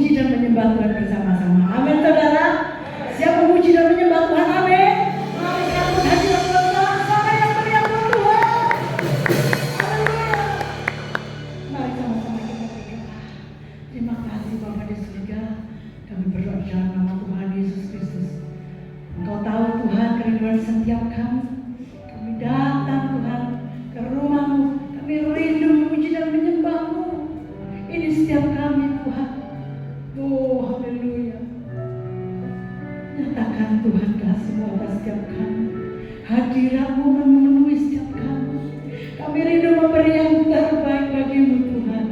memuji dan menyembah Tuhan bersama-sama. Amin saudara. Siap memuji dan menyembah Tuhan. Amin. Mari sambut hadirat Tuhan sama yang meriah Tuhan. Haleluya. Mari sama-sama kita berdoa. Terima kasih Bapa di surga. Kami berdoa dalam nama Tuhan Yesus Kristus. Engkau tahu Tuhan kerinduan setiap kami. Kami datang Tuhan ke rumah-Mu. Kami rindu memuji dan menyembah-Mu. Ini setiap kami Tuhan. Oh haleluya. Nyatakan Tuhan kasih-Mu atas setiap kami. Hadirat-Mu memenuhi setiap kami. Kami rindu memberi yang terbaik bagi-Mu Tuhan.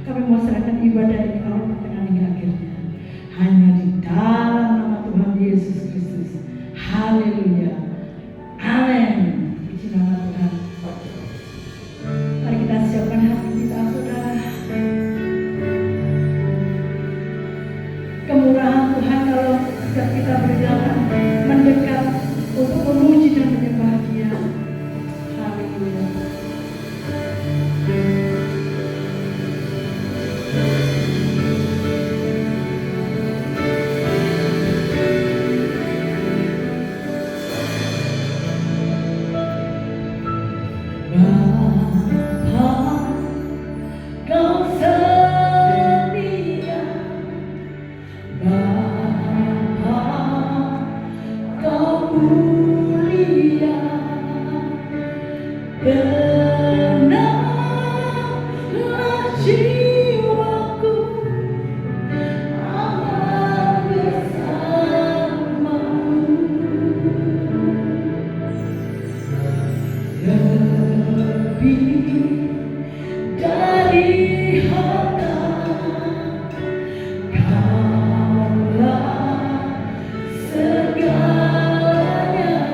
Kami mau serahkan ibadah ini awal pertengahan hingga akhirnya hanya di dalam nama Tuhan Yesus Kristus. Haleluya. Amin. Puji nama Tuhan. Mari kita siapkan hati kita saudara. Kemurahan Tuhan kalau setiap kita berjalan mendekat untuk memuji dan menyembah Dia. Haleluya. Segalanya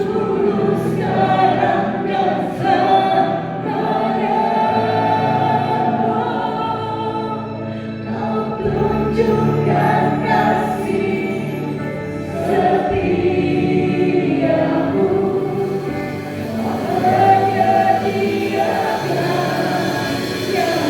dulu, sekarang, dan selamanya. Kau tunjukkan kasih setiamu, kau menyediakan yang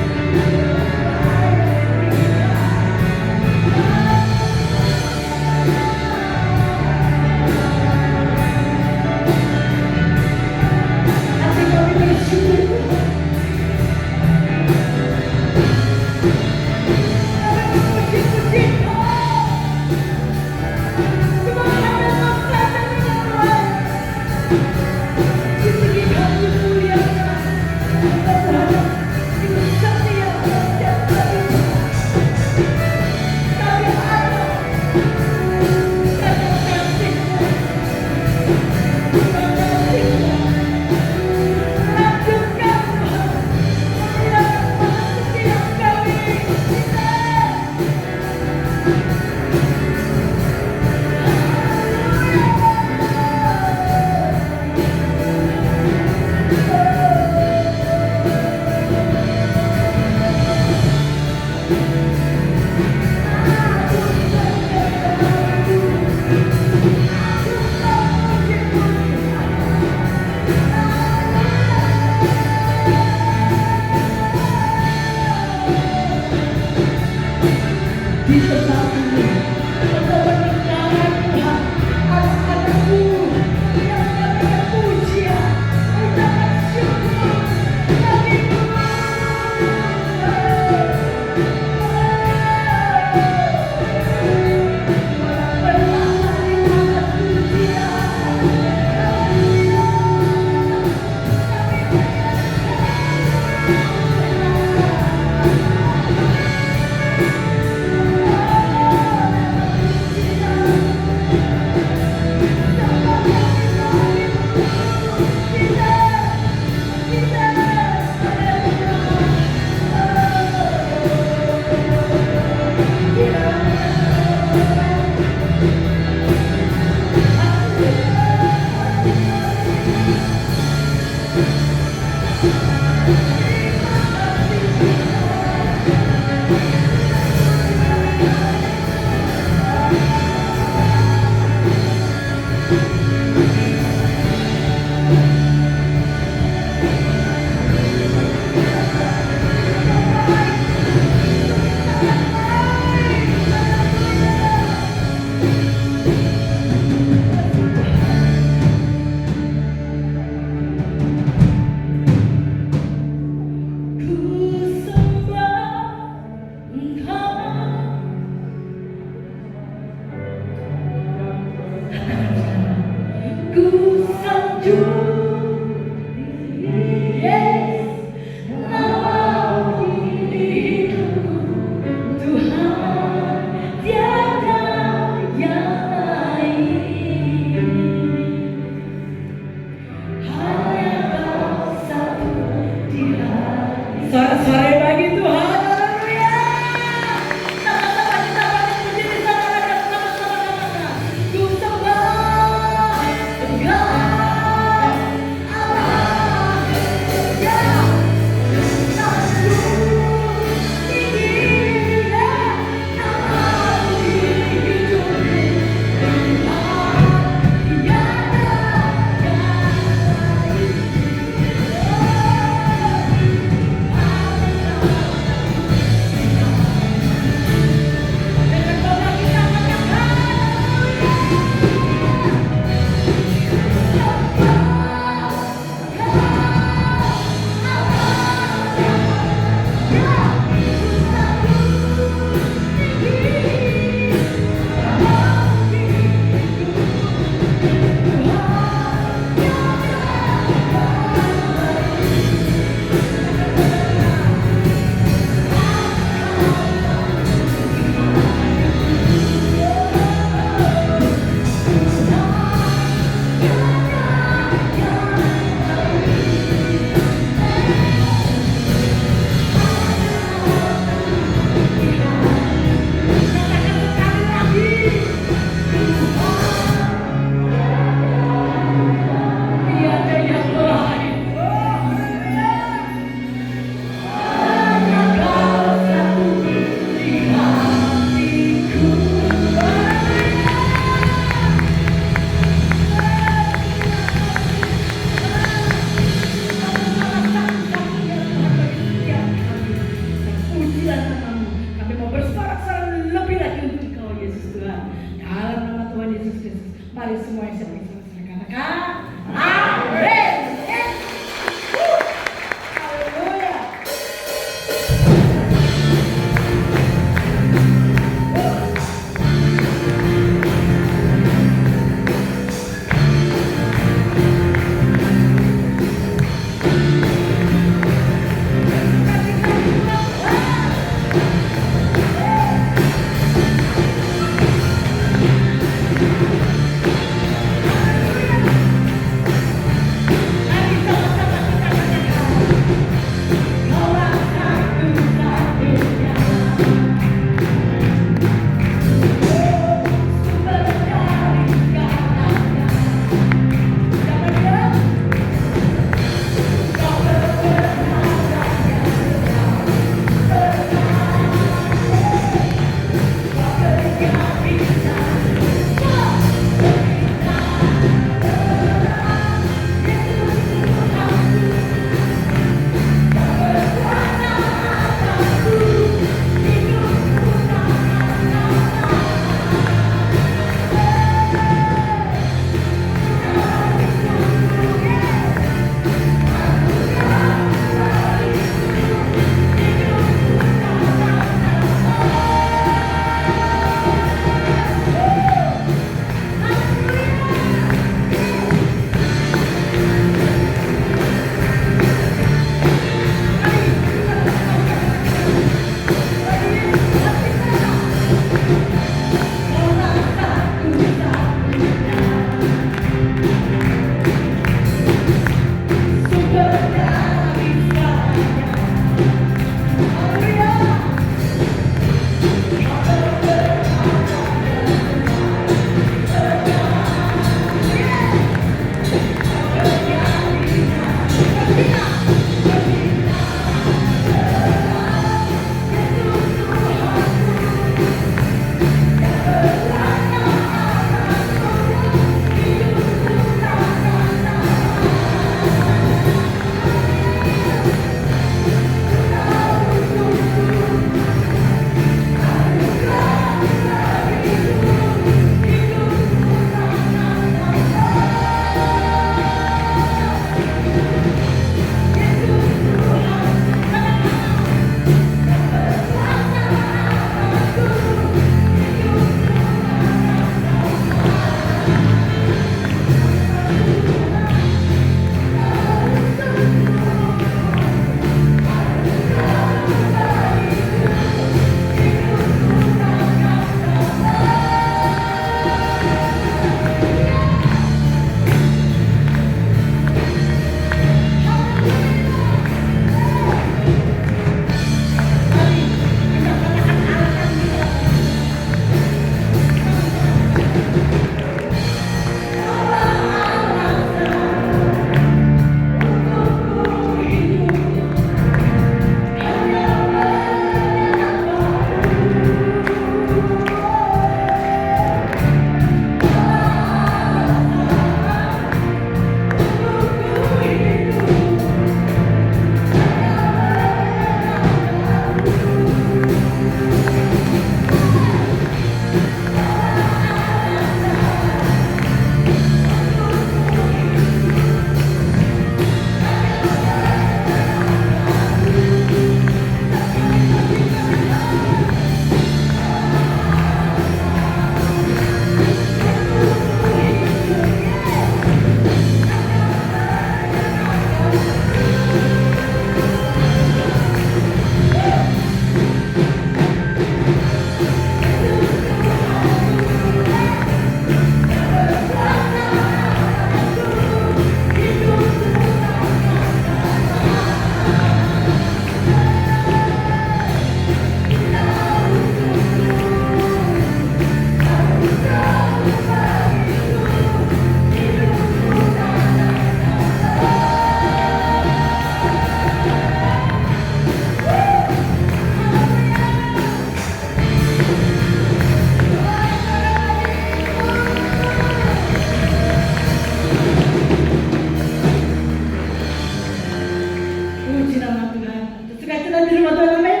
bersama Tuhan. Sukacita di rumah Tuhan, amin.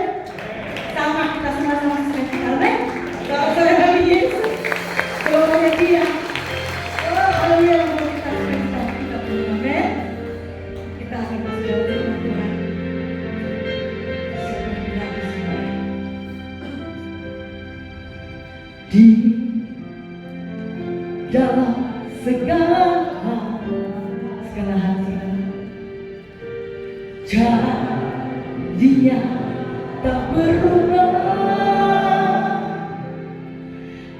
Sama kita sama-sama sukacita, amin. Doa kami Yesus, doanya Dia. Oh, haleluya, kita sukacita kita punya, amin. Kita akan masuk dalam firman Tuhan. Di dalam segala hati janjinya tak berubah.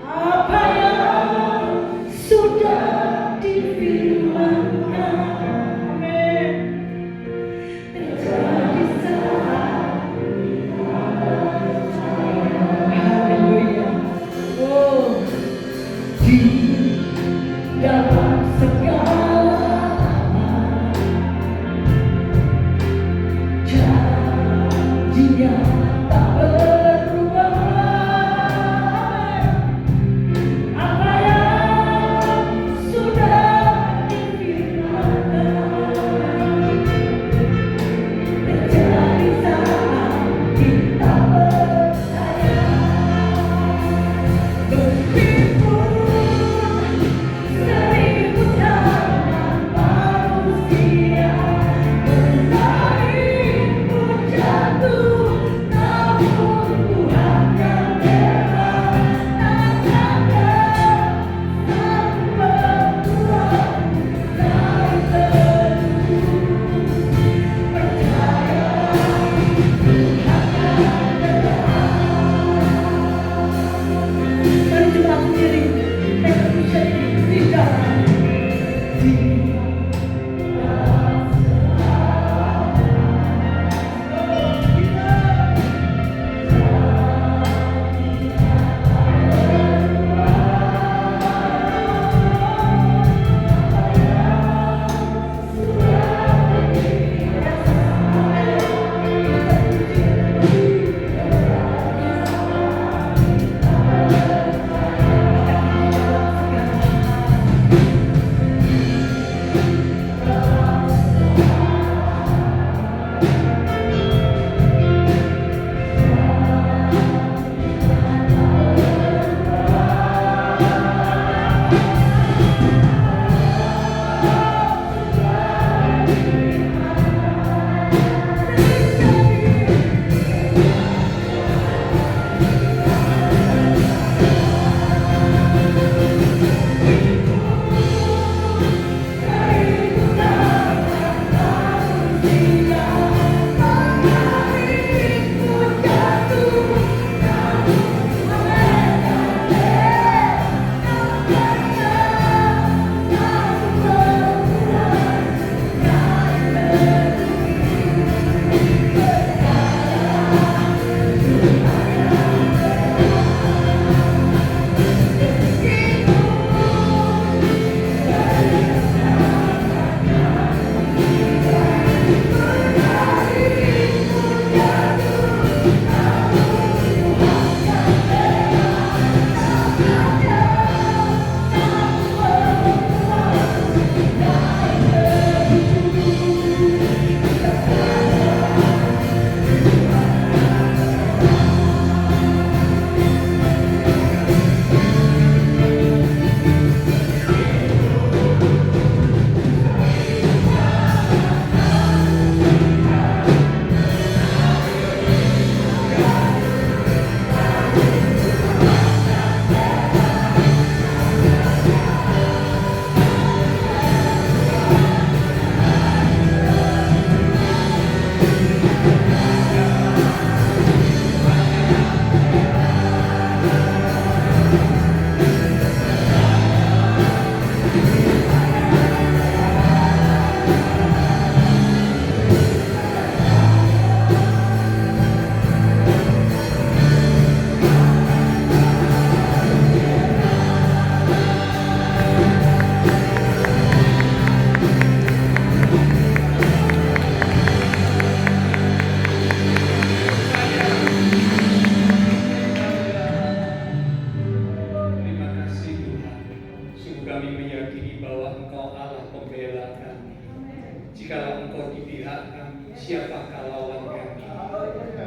Apa yang sudah difirmankan terjadi saat haleluya. Oh, di dalam segala janjinya tak berubah. Apa yang sudah difirmankan terjadi saat kita percaya. Meskipun seribu tangan manusia bersaing jatuh, tapi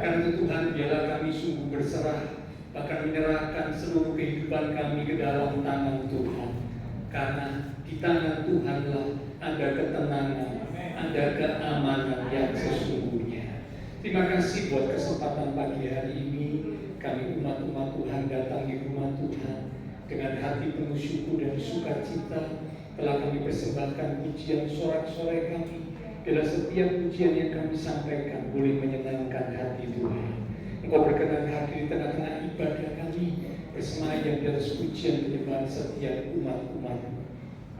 Karena itu Tuhan, biarlah kami sungguh berserah, bahkan menyerahkan seluruh kehidupan kami ke dalam tangan Tuhan. Karena di tangan Tuhanlah ada ketenangan, ada keamanan yang sesungguhnya. Terima kasih buat kesempatan pagi hari ini. Kami umat-umat Tuhan datang di rumah Tuhan dengan hati penuh syukur dan sukacita. Telah kami persembahkan pujian sorak-sorai kami. Bila setiap pujian yang kami sampaikan boleh menyenangkan hati Tuhan. Engkau berkenan hadir di tengah-tengah ibadah kami, bersemayam di atas pujian penyembahan setiap umat-umat.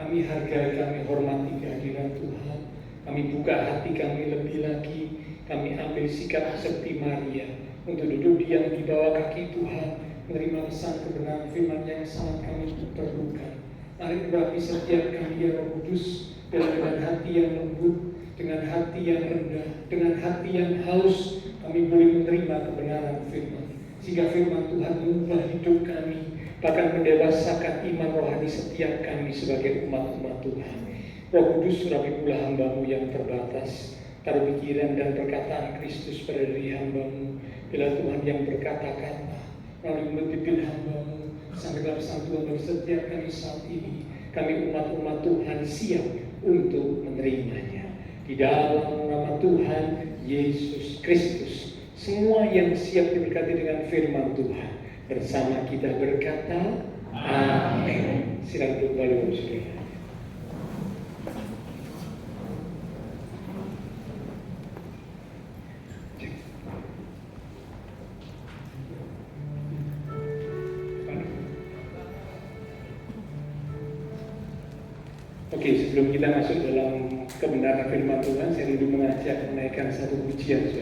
Kami hargai, kami hormati kehadiran Tuhan. Kami buka hati kami lebih lagi. Kami ambil sikap seperti Maria untuk duduk diam di bawah kaki Tuhan, menerima pesan kebenaran firman yang sangat kami perlukan. Mari urapi setiap kami ya Roh Kudus, dengan hati yang lembut, dengan hati yang rendah, dengan hati yang haus, kami boleh menerima kebenaran firman. Sehingga firman Tuhan mengubah hidup kami, bahkan mendewasakan iman rohani setiap kami sebagai umat-umat Tuhan. Roh Kudus, urapi pula hamba-Mu yang terbatas. Taruh pikiran dan perkataan Kristus pada diri hamba-Mu. Bila Tuhan yang berkata-kata melalui mulut bibir hamba-Mu, sampaikan pesan Tuhan bagi setiap kami saat ini. Kami umat-umat Tuhan siap untuk menerimanya. Di dalam nama Tuhan Yesus Kristus, semua yang siap diberkati dengan firman Tuhan bersama kita berkata amin. Silakan duduk kembali, saudara. Oke, sebelum kita masuk dalam kebenaran firman Tuhan, saya dulu mengajak menaikkan satu pujian.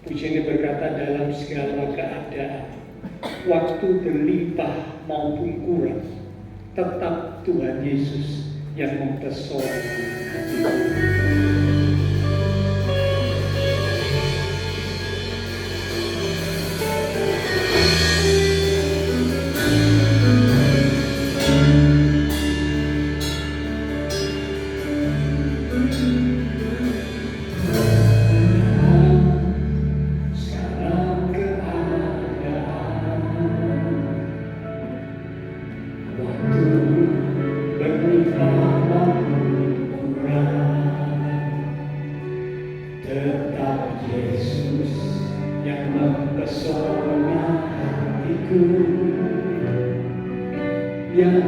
Pujian ini berkata, dalam segala keadaan, waktu berlimpah maupun kurang, tetap Tuhan Yesus yang mempesona hatiku. Yang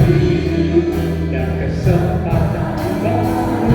hidup dan kesempatan baru.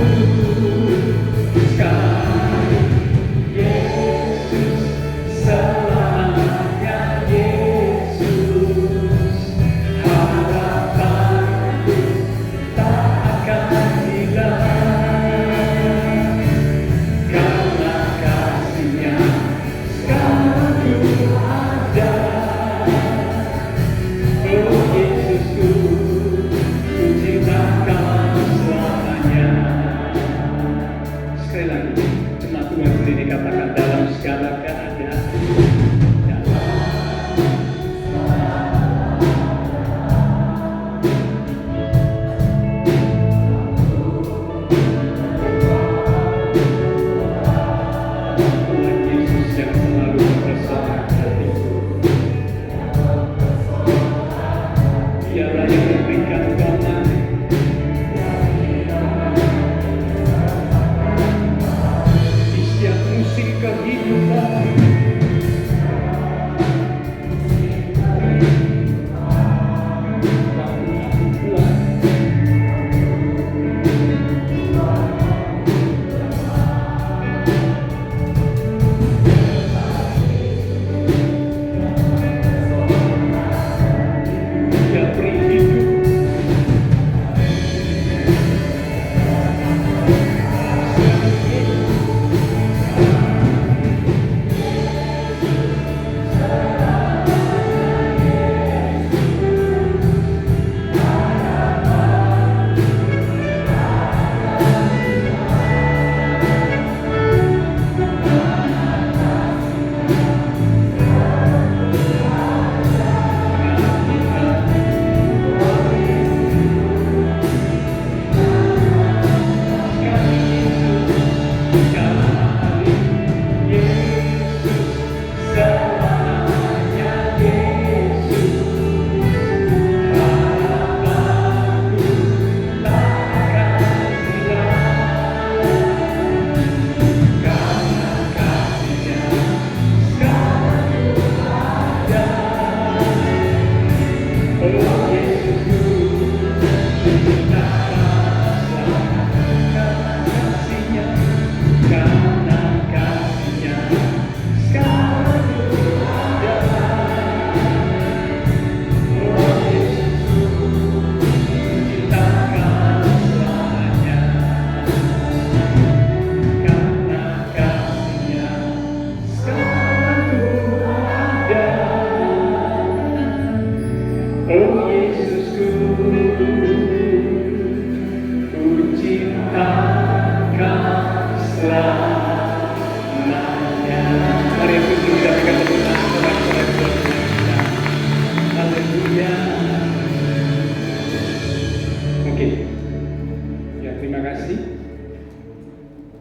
terima kasih.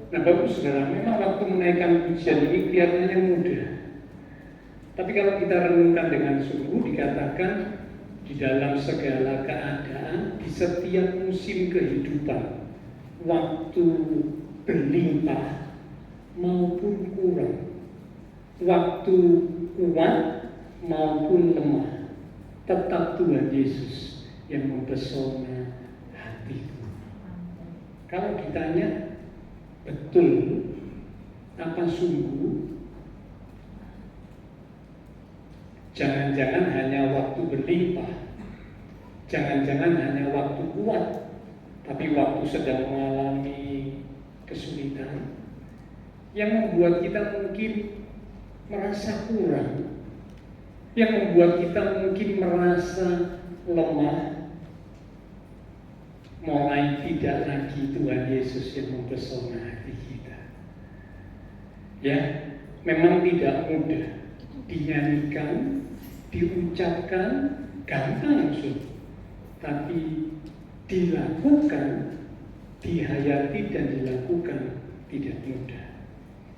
Nah, Bapak Saudara, memang waktu menaikkan pujian ini kelihatannya mudah. Tapi kalau kita renungkan dengan sungguh, dikatakan di dalam segala keadaan, di setiap musim kehidupan, waktu berlimpah maupun kurang, waktu kuat maupun lemah, tetap Tuhan Yesus yang mempesona hatiku. Kalau ditanya, betul apa sungguh? Jangan-jangan hanya waktu berlimpah, jangan-jangan hanya waktu kuat, tapi waktu sedang mengalami kesulitan yang membuat kita mungkin merasa kurang, yang membuat kita mungkin merasa lemah, mulai tidak lagi Tuhan Yesus yang mempesona hati kita. Ya, memang tidak mudah dinyanyikan, diucapkan, gampang tapi dilakukan, dihayati dan dilakukan tidak mudah.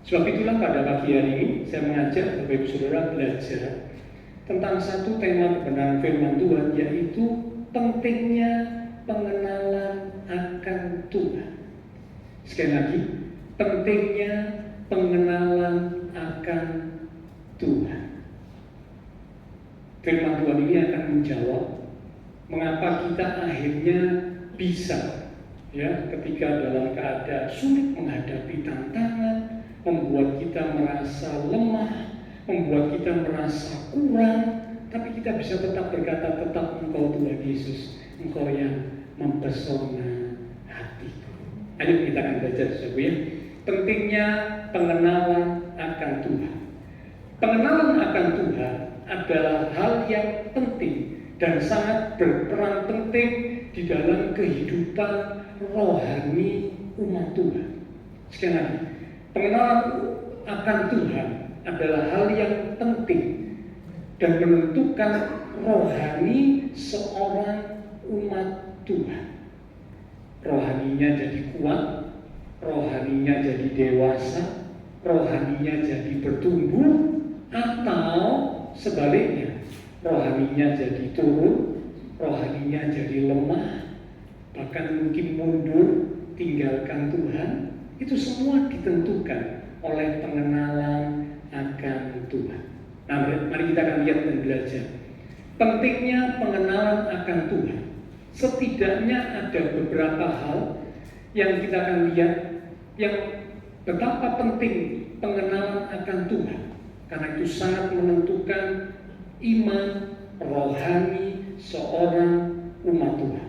Sebab itulah pada pagi hari ini saya mengajak Bapak Ibu Saudara belajar tentang satu tema kebenaran firman Tuhan, yaitu pentingnya pengenalan akan Tuhan. Sekali lagi, pentingnya pengenalan akan Tuhan. Firman Tuhan ini akan menjawab mengapa kita akhirnya bisa, ya, ketika dalam keadaan sulit menghadapi tantangan, membuat kita merasa lemah, membuat kita merasa kurang, tapi kita bisa tetap berkata, tetap Engkau Tuhan Yesus, Engkau yang mempesona hatiku. Ayo kita akan belajar sesuatu. Pentingnya pengenalan akan Tuhan. Pengenalan akan Tuhan adalah hal yang penting dan sangat berperan penting di dalam kehidupan rohani umat Tuhan. Sekali lagi, pengenalan akan Tuhan adalah hal yang penting dan menentukan rohani seorang umat Tuhan. Rohaninya jadi kuat, rohaninya jadi dewasa, rohaninya jadi bertumbuh, atau sebaliknya, rohaninya jadi turun, rohaninya jadi lemah, bahkan mungkin mundur, tinggalkan Tuhan. Itu semua ditentukan oleh pengenalan akan Tuhan. Nah, mari kita akan lihat dan belajar pentingnya pengenalan akan Tuhan. Setidaknya ada beberapa hal yang kita akan lihat yang betapa penting pengenalan akan Tuhan, karena itu sangat menentukan iman rohani seorang umat Tuhan.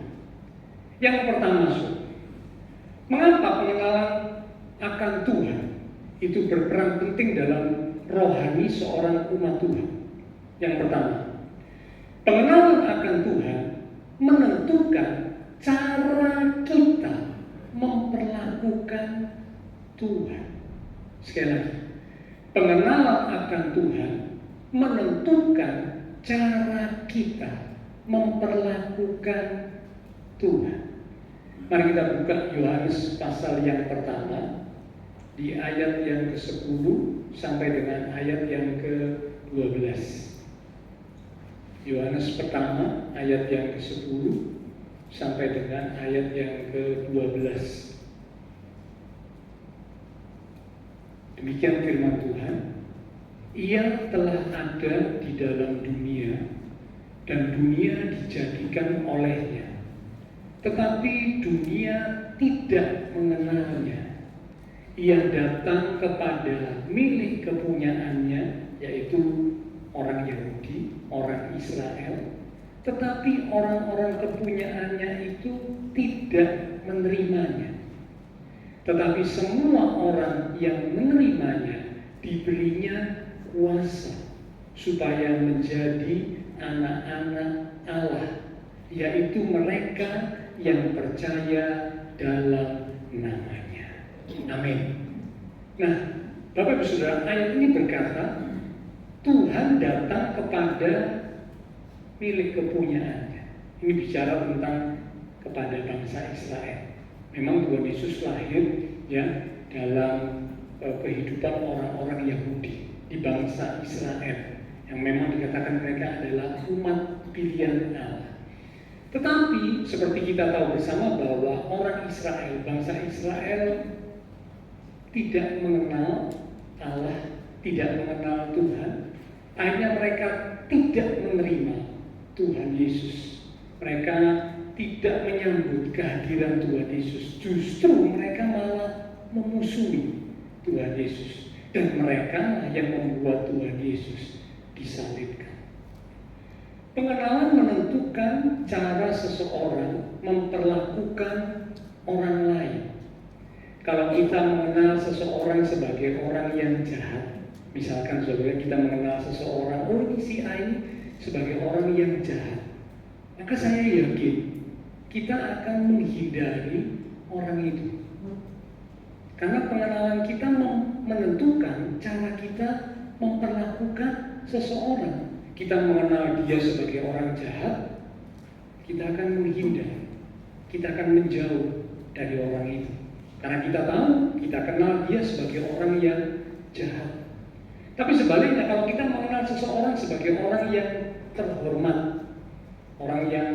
Yang pertama, mengapa pengenalan akan Tuhan itu berperan penting dalam rohani seorang umat Tuhan? Yang pertama, pengenalan akan Tuhan menentukan cara kita memperlakukan Tuhan. Sekali lagi, pengenalan akan Tuhan menentukan cara kita memperlakukan Tuhan. Mari kita buka Yohanes pasal yang pertama di ayat yang ke-10 sampai dengan ayat yang ke-12. Yohanes pertama ayat yang ke-10 sampai dengan ayat yang ke-12. Demikian firman Tuhan. Ia telah ada di dalam dunia dan dunia dijadikan olehnya, tetapi dunia tidak mengenalnya. Ia datang kepada milik kepunyaannya, yaitu orang Yahudi, orang Israel, tetapi orang-orang kepunyaannya itu tidak menerimanya. Tetapi semua orang yang menerimanya diberinya kuasa supaya menjadi anak-anak Allah, yaitu mereka yang percaya dalam namanya. Amin. Nah, Bapak Ibu Saudara, ayat ini berkata Tuhan datang kepada milik kepunyaannya. Ini bicara tentang kepada bangsa Israel. Memang Tuhan Yesus lahir ya dalam kehidupan orang-orang Yahudi di bangsa Israel yang memang dikatakan mereka adalah umat pilihan Allah. Tetapi seperti kita tahu bersama bahwa orang Israel, bangsa Israel tidak mengenal Allah, tidak mengenal Tuhan. Akhirnya mereka tidak menerima Tuhan Yesus. Mereka tidak menyambut kehadiran Tuhan Yesus. Justru mereka malah memusuhi Tuhan Yesus. Dan mereka yang membuat Tuhan Yesus disalibkan. Pengenalan menentukan cara seseorang memperlakukan orang lain. Kalau kita mengenal seseorang sebagai orang yang jahat, misalkan saudara kita mengenal seseorang, ini si A ini sebagai orang yang jahat, maka saya yakin kita akan menghindari orang itu. Karena pengenalan kita menentukan cara kita memperlakukan seseorang. Kita mengenal dia sebagai orang jahat, kita akan menghindar, kita akan menjauh dari orang itu. Karena kita tahu, kita kenal dia sebagai orang yang jahat. Tapi sebaliknya, kalau kita mengenal seseorang sebagai orang yang terhormat, orang yang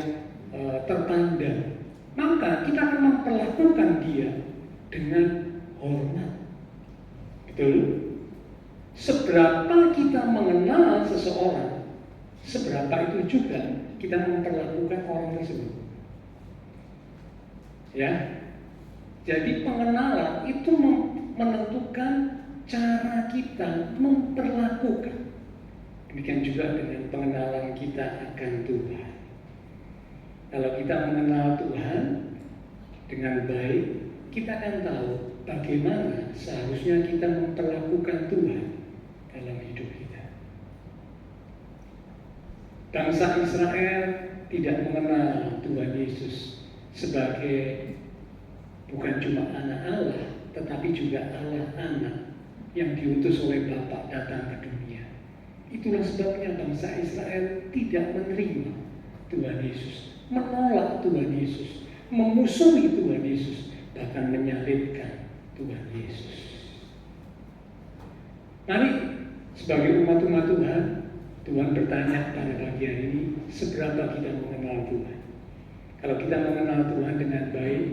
terpandang, maka kita akan memperlakukan dia dengan hormat. Betul? Seberapa kita mengenal seseorang, seberapa itu juga kita memperlakukan orang tersebut. Ya, jadi pengenalan itu menentukan cara kita memperlakukan. Demikian juga dengan pengenalan kita akan Tuhan. Kalau kita mengenal Tuhan dengan baik, kita akan tahu bagaimana seharusnya kita memperlakukan Tuhan dalam hidup kita. Bangsa Israel tidak mengenal Tuhan Yesus sebagai bukan cuma anak Allah, tetapi juga Allah anak yang diutus oleh Bapa datang ke dunia. Itulah sebabnya bangsa Israel tidak menerima Tuhan Yesus, menolak Tuhan Yesus, memusuhi Tuhan Yesus, bahkan menyalibkan Tuhan Yesus. Mari sebagai umat-umat Tuhan, Tuhan bertanya pada pagi hari ini, seberapa kita mengenal Tuhan? Kalau kita mengenal Tuhan dengan baik,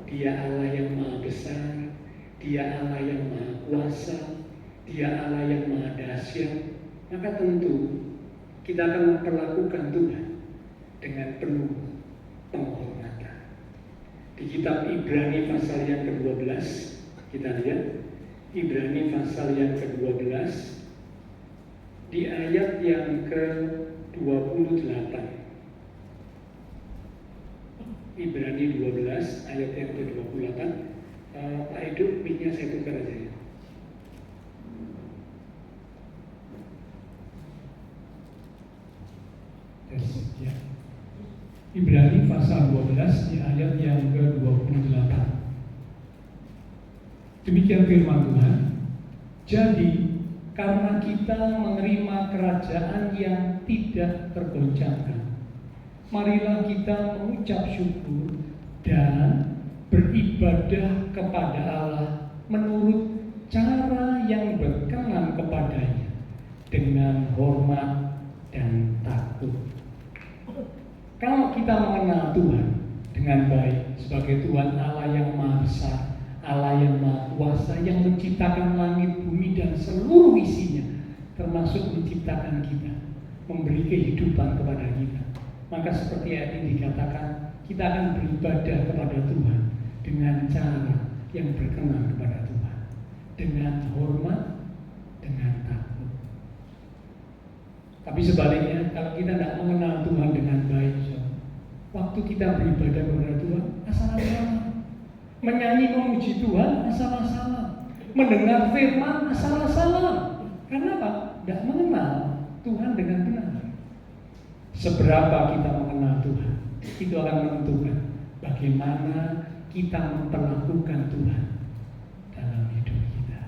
Dia Allah yang maha besar, Dia Allah yang maha kuasa, Dia Allah yang maha dahsyat, maka tentu kita akan memperlakukan Tuhan dengan penuh penghormatan. Di kitab Ibrani pasal yang ke-12, kita lihat Ibrani pasal yang ke-12 di ayat yang ke-28. Ibrani 12 ayat yang ke-28. Pak Edo, mic-nya saya tukar aja ya. Ya. Ibrani pasal 12 di ayat yang ke-28. Demikian firman Tuhan. Jadi karena kita menerima kerajaan yang tidak tergoncangkan, marilah kita mengucap syukur dan beribadah kepada Allah menurut cara yang berkenan kepadanya dengan hormat dan takut. Kalau kita mengenal Tuhan dengan baik sebagai Tuhan Allah yang Maha Besar, Allah yang Maha Kuasa, yang menciptakan langit, bumi dan seluruh isinya, termasuk menciptakan kita, memberi kehidupan kepada kita, maka seperti ayat ini dikatakan, kita akan beribadah kepada Tuhan dengan cara yang berkenan kepada Tuhan, dengan hormat, dengan takut. Tapi sebaliknya, kalau kita tidak mengenal Tuhan dengan baik, waktu kita beribadah kepada Tuhan, asal-asalan. Menyanyi memuji Tuhan, asal-asalan. Mendengar firman, asal-asalan. Karena apa? Tidak mengenal Tuhan dengan benar. Seberapa kita mengenal Tuhan, itu akan menentukan bagaimana kita memperlakukan Tuhan dalam hidup kita.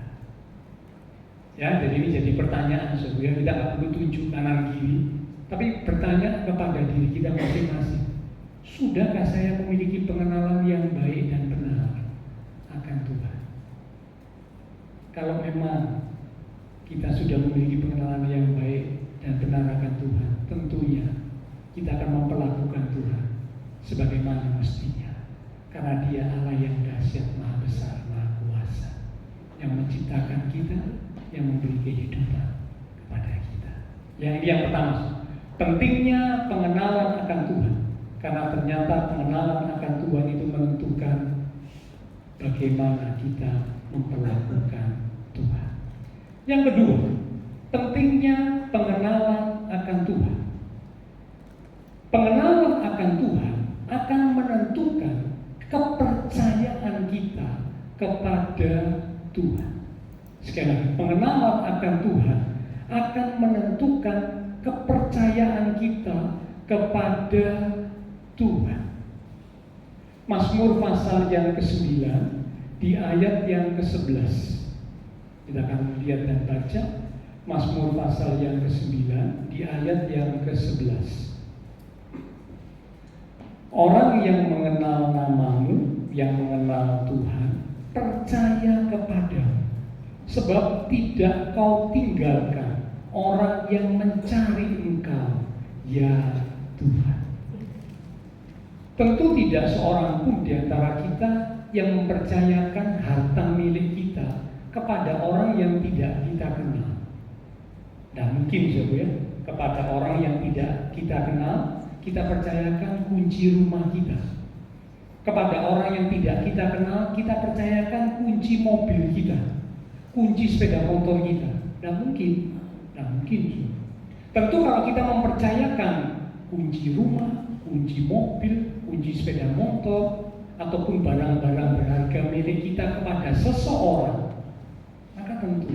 Ya, jadi ini jadi pertanyaan saudara. Kita tidak perlu tunjuk kanan kiri, tapi bertanya kepada diri kita masing-masing. Sudahkah saya memiliki pengenalan yang baik dan benar Kalau memang kita sudah memiliki pengenalan yang baik dan benar akan Tuhan, tentunya kita akan memperlakukan Tuhan sebagaimana mestinya. Karena Dia Allah yang dahsyat, maha besar, maha kuasa, yang menciptakan kita, yang memberi kehidupan kepada kita. Yang pertama, pentingnya pengenalan akan Tuhan. Karena ternyata pengenalan akan Tuhan itu menentukan bagaimana kita memperlakukan Tuhan. Yang kedua, pentingnya pengenalan akan Tuhan. Pengenalan akan Tuhan akan menentukan kepercayaan kita kepada Tuhan. Sekali lagi, pengenalan akan Tuhan akan menentukan kepercayaan kita kepada Tuhan. Mazmur pasal yang ke-9 di ayat yang ke-11. Kita akan lihat dan baca Mazmur pasal yang ke-9 di ayat yang ke-11. Orang yang mengenal nama-Mu, yang mengenal Tuhan, percaya kepadamu, sebab tidak Kau tinggalkan orang yang mencari Engkau, ya Tuhan. Tentu tidak seorang pun di antara kita yang mempercayakan harta milik kita kepada orang yang tidak kita kenal. Dan mungkin ya, kepada orang yang tidak kita kenal, kita percayakan kunci rumah kita. Kepada orang yang tidak kita kenal, kita percayakan kunci mobil kita, kunci sepeda motor kita. Dan mungkin. Tentu kalau kita mempercayakan kunci rumah, kunci mobil, kunci sepeda motor, ataupun barang-barang berharga milik kita kepada seseorang, maka tentu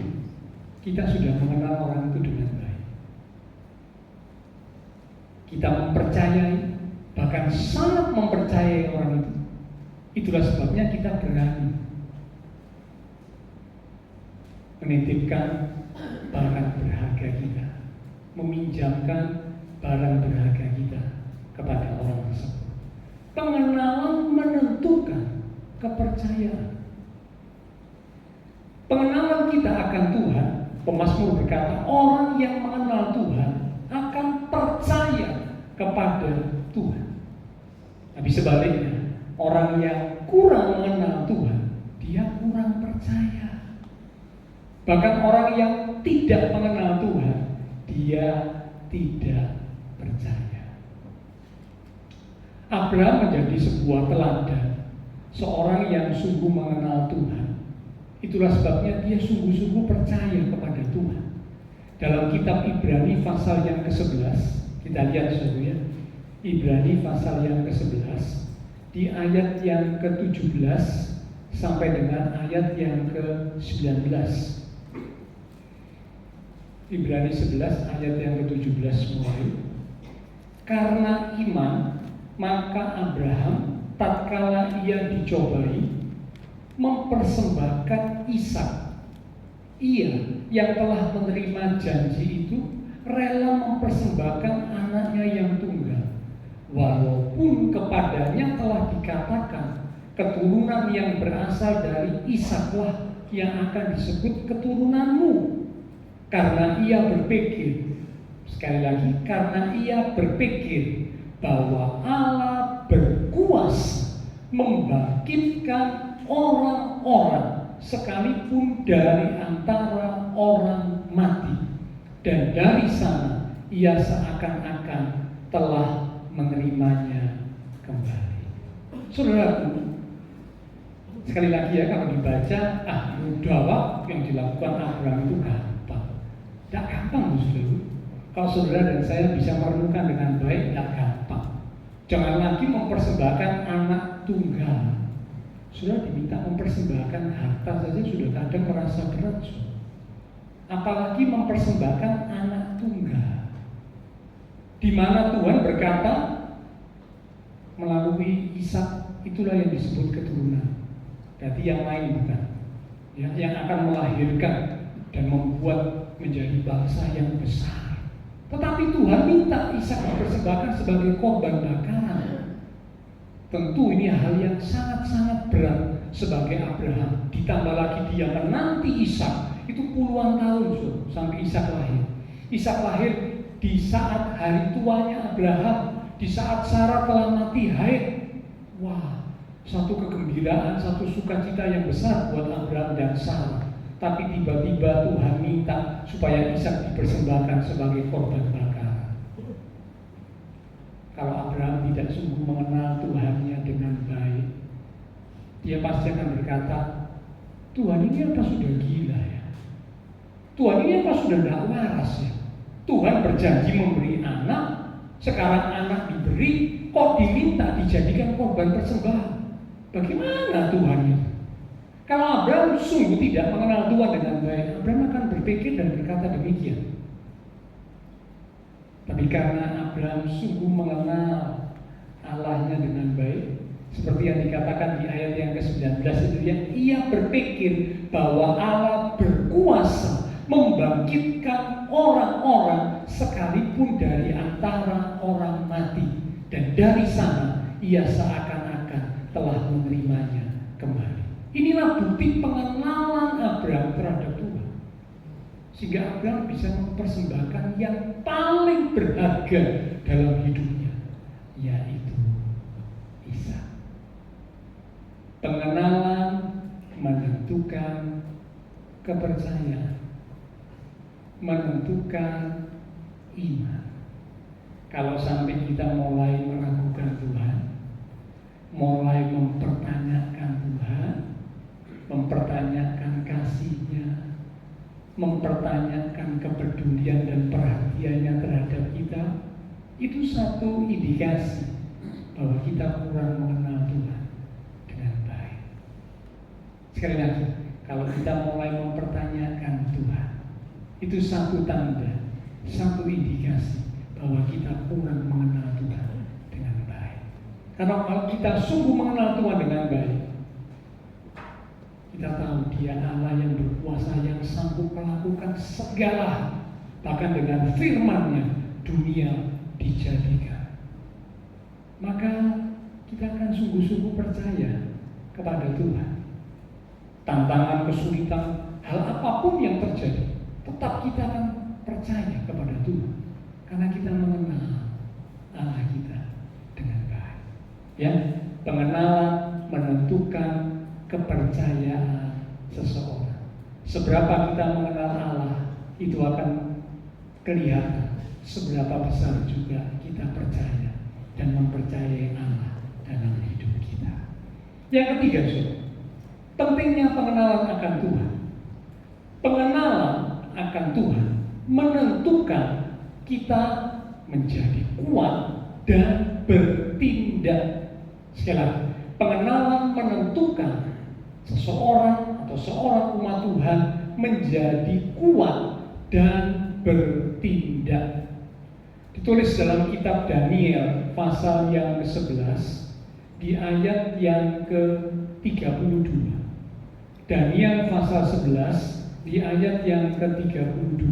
kita sudah mengenal orang itu dengan baik. Kita mempercayai, bahkan sangat mempercayai orang itu. Itulah sebabnya kita berani menitipkan barang berharga kita, meminjamkan barang berharga kita kepada orang tersebut. Pengenalan menentukan kepercayaan. Pengenalan kita akan Tuhan, pemazmur berkata, orang yang mengenal Tuhan akan percaya kepada Tuhan. Tapi sebaliknya, orang yang kurang mengenal Tuhan, dia kurang percaya. Bahkan orang yang tidak mengenal Tuhan, dia tidak percaya. Abraham menjadi sebuah teladan, seorang yang sungguh mengenal Tuhan. Itulah sebabnya dia sungguh-sungguh percaya kepada Tuhan. Dalam kitab Ibrani pasal yang ke-11, kita lihat saudara, Ibrani pasal yang ke-11 di ayat yang ke-17 sampai dengan ayat yang ke-19. Ibrani 11 ayat yang ke-17 mulai. Karena iman, maka Abraham tatkala ia dicobai mempersembahkan Ishak. Ia yang telah menerima janji itu rela mempersembahkan anaknya yang tunggal, walaupun kepadanya telah dikatakan keturunan yang berasal dari Ishaklah yang akan disebut keturunanmu. Karena ia berpikir, sekali lagi, karena ia berpikir bahwa Allah berkuasa membangkitkan orang-orang sekalipun dari antara orang mati, dan dari sana ia seakan-akan telah menerimanya kembali. Saudaraku, sekali lagi ya, kalau dibaca mudah yang dilakukan Abraham itu gampang. Tidak gampang saudara. Kalau saudara dan saya bisa merenungkan dengan baik, tidak gampang. Jangan lagi mempersembahkan anak tunggal. Sudah diminta mempersembahkan harta saja sudah kadang merasa berat. Apalagi mempersembahkan anak tunggal. Di mana Tuhan berkata melalui Ishak, itulah yang disebut keturunan. Berarti yang lain bukan, yang akan melahirkan dan membuat menjadi bangsa yang besar. Tetapi Tuhan minta Ishak dipersembahkan sebagai korban bakaran. Tentu ini hal yang sangat-sangat berat sebagai Abraham. Ditambah lagi dia menanti Ishak, itu puluhan tahun sampai Ishak lahir. Ishak lahir di saat hari tuanya Abraham, di saat Sarah telah mati haid. Wah, satu kegembiraan, satu sukacita yang besar buat Abraham dan Sarah. Tapi tiba-tiba Tuhan minta supaya Ishak dipersembahkan sebagai korban bakaran. Kalau Abraham tidak sungguh mengenal Tuhannya dengan baik, dia pasti akan berkata, Tuhan ini apa sudah gila ya? Tuhan ini apa sudah tidak waras ya? Tuhan berjanji memberi anak, sekarang anak diberi, kok diminta dijadikan korban persembahan? Bagaimana Tuhan itu? Kalau Abraham sungguh tidak mengenal Tuhan dengan baik, Abraham akan berpikir dan berkata demikian. Tapi karena Abraham sungguh mengenal Allahnya dengan baik, seperti yang dikatakan di ayat yang ke-19 itu ya, ia berpikir bahwa Allah berkuasa membangkitkan orang-orang sekalipun dari antara orang mati, dan dari sana ia seakan-akan telah menerimanya kembali. Inilah bukti pengenalan Abraham terhadap Tuhan, sehingga Abraham bisa mempersembahkan yang paling berharga dalam hidupnya, yaitu Ishak. Pengenalan menentukan kepercayaan, menentukan iman. Kalau sampai kita mulai meragukan Tuhan, mulai mempertanyakan Tuhan, mempertanyakan kasih-Nya, mempertanyakan kepedulian dan perhatiannya terhadap kita, itu satu indikasi bahwa kita kurang mengenal Tuhan dengan baik. Sekali lagi, kalau kita mulai mempertanyakan Tuhan, itu satu tanda, satu indikasi bahwa kita kurang mengenal Tuhan dengan baik. Karena kalau kita sungguh mengenal Tuhan dengan baik, kita tahu Dia Allah yang berkuasa, yang sanggup melakukan segala, bahkan dengan firman-Nya dunia dijadikan. Maka kita akan sungguh-sungguh percaya kepada Tuhan. Tantangan, kesulitan, hal apapun yang terjadi, tetap kita akan percaya kepada Tuhan, karena kita mengenal Allah kita dengan baik. Ya, pengenalan menentukan kepercayaan seseorang. Seberapa kita mengenal Allah, itu akan kelihatan seberapa besar juga kita percaya dan mempercayai Allah dalam hidup kita. Yang ketiga, pentingnya pengenalan akan Tuhan. Pengenalan akan Tuhan menentukan kita menjadi kuat dan bertindak. Sekali lagi, pengenalan menentukan seseorang atau seorang umat Tuhan menjadi kuat dan bertindak. Ditulis dalam kitab Daniel pasal yang ke-11 di ayat yang ke-32. Daniel pasal 11 di ayat yang ke-32.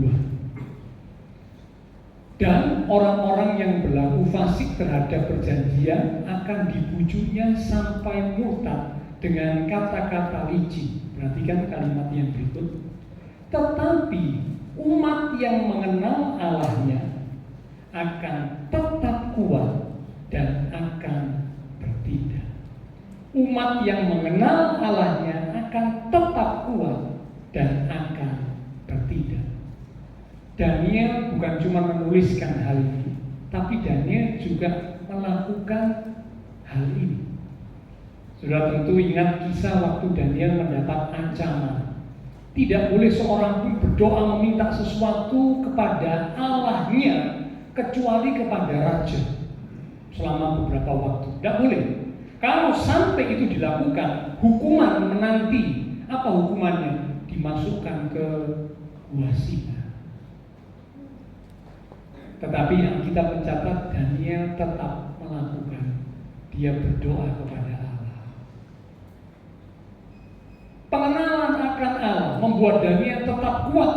Dan orang-orang yang berlaku fasik terhadap perjanjian akan dibujuknya sampai murtad dengan kata-kata licin. Perhatikan kalimat yang berikut. Tetapi umat yang mengenal Allahnya akan tetap kuat dan akan bertindak. Umat yang mengenal Allahnya akan tetap kuat dan akan bertindak. Daniel bukan cuma menuliskan hal ini, tapi Daniel juga melakukan hal ini. Sudah tentu ingat kisah waktu Daniel mendapat ancaman. Tidak boleh seorang pun berdoa meminta sesuatu kepada Allahnya kecuali kepada raja selama beberapa waktu. Tidak boleh. Kalau sampai itu dilakukan, hukuman menanti. Apa hukumannya? Dimasukkan ke gua singa. Tetapi yang kita mencatat, Daniel tetap melakukan. Dia berdoa kepada Allah. Pengenalan akan Allah membuat Daniel tetap kuat.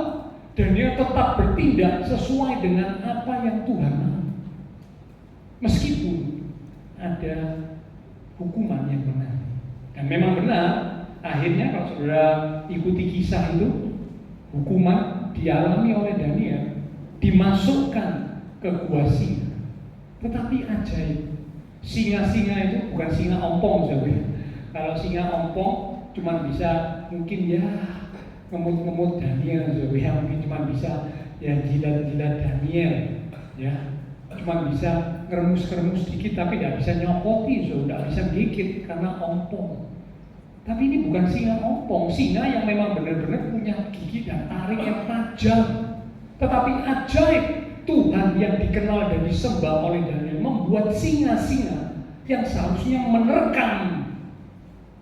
Daniel tetap bertindak sesuai dengan apa yang Tuhan mau. Meskipun ada hukuman yang menanti. Dan memang benar, Akhirnya kalau saudara ikuti kisah itu, hukuman dialami oleh Daniel, dimasukkan ke gua singa. Tetapi ajaib, singa-singa itu bukan singa ompong saudara. Kalau singa ompong cuma bisa mungkin ya ngemut-ngemut Daniel saudara, mungkin cuma bisa ya jilat-jilat Daniel, ya cuma bisa ngeremus-ngeremus dikit, tapi tidak bisa nyokoti, tidak bisa gigit karena ompong. Tapi ini bukan singa ompong, singa yang memang benar-benar punya gigi dan taring yang tajam. Tetapi ajaib, Tuhan yang dikenal dan disembah oleh Daniel membuat singa-singa yang seharusnya menerkam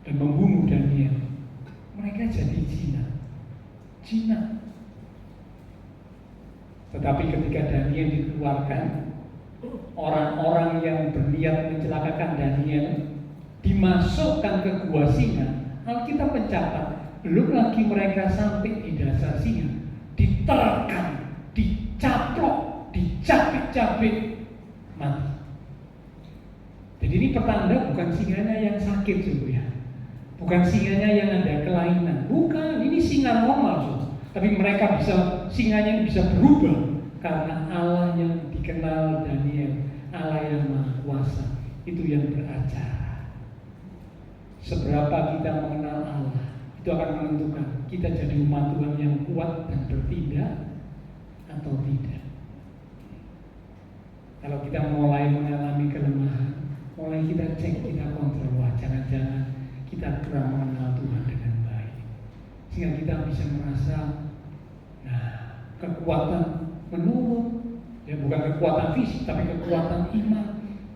dan membunuh Daniel, mereka jadi jinak. Tetapi ketika Daniel dikeluarkan, orang-orang yang berniat mencelakakan Daniel dimasukkan ke gua singa. Alkitab mencatat, belum lagi mereka sampai di dasar singa, diterkam, dicaplok, dicabik-cabik, mati. Jadi ini pertanda bukan singanya yang sakit ya, bukan singanya yang ada kelainan, bukan, ini singa normal. Tapi mereka singanya bisa berubah karena Allah yang dikenal Daniel, Allah yang Maha Kuasa, itu yang beracara. Seberapa kita mengenal Allah, itu akan menentukan kita jadi umat Tuhan yang kuat dan bertindak atau tidak. Kalau kita mulai mengalami kelemahan, mulai kita cek, kita kontrol, jangan-jangan kita kurang mengenal Tuhan dengan baik, sehingga kita bisa merasa kekuatan menurun, ya bukan kekuatan fisik tapi kekuatan iman,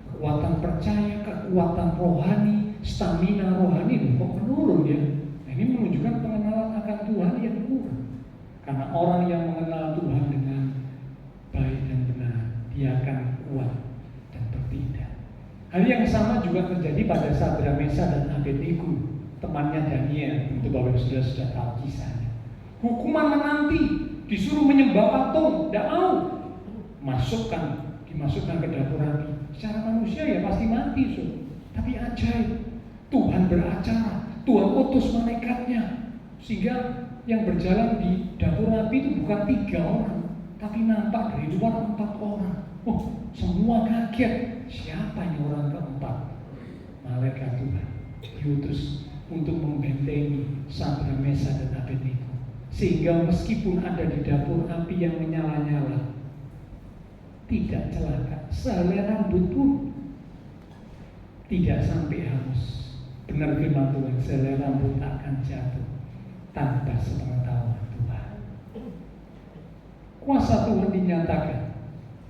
kekuatan percaya, kekuatan rohani, stamina rohani kok menurun ya. Nah, ini menunjukkan pengenalan akan Tuhan yang kurang. Karena orang yang mengenal Tuhan dengan baik dan benar, dia akan kuat dan bertindak. Hal yang sama juga terjadi pada Sadrak, Mesak dan Abednego, temannya Daniel. Tentu Bapak Ibu sudah tahu kisahnya. Hukuman menanti, disuruh menyembah patung, tidak mau. Dimasukkan ke dapur api. Secara manusia ya pasti mati, tapi ajaib, Tuhan beracara, Tuhan utus malaikatnya, sehingga yang berjalan di dapur api itu bukan 3 orang, tapi nampak dari luar 4 orang. Semua kaget, siapa ini orang keempat? Malaikat Tuhan diutus untuk membentengi Sadrak, Mesak dan Abednego, sehingga meskipun ada di dapur api yang menyala-nyala, tidak celaka, sehelai rambut pun tidak sampai hangus. Benar firman Tuhan, sehelai rambut akan jatuh tanpa sepengetahuan Tuhan. Kuasa Tuhan dinyatakan.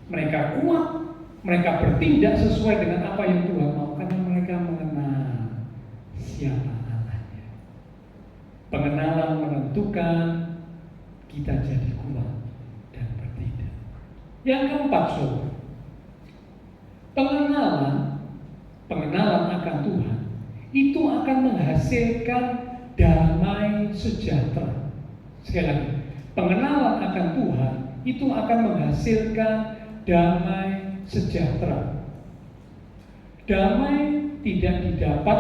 Mereka kuat, mereka bertindak sesuai dengan apa yang Tuhan mau, karena mereka mengenal siapa Allahnya. Pengenalan menentukan kita jadi kuat dan bertindak. Yang keempat, pengenalan akan Tuhan itu akan menghasilkan damai sejahtera. Sekali lagi, pengenalan akan Tuhan itu akan menghasilkan damai sejahtera. Damai tidak didapat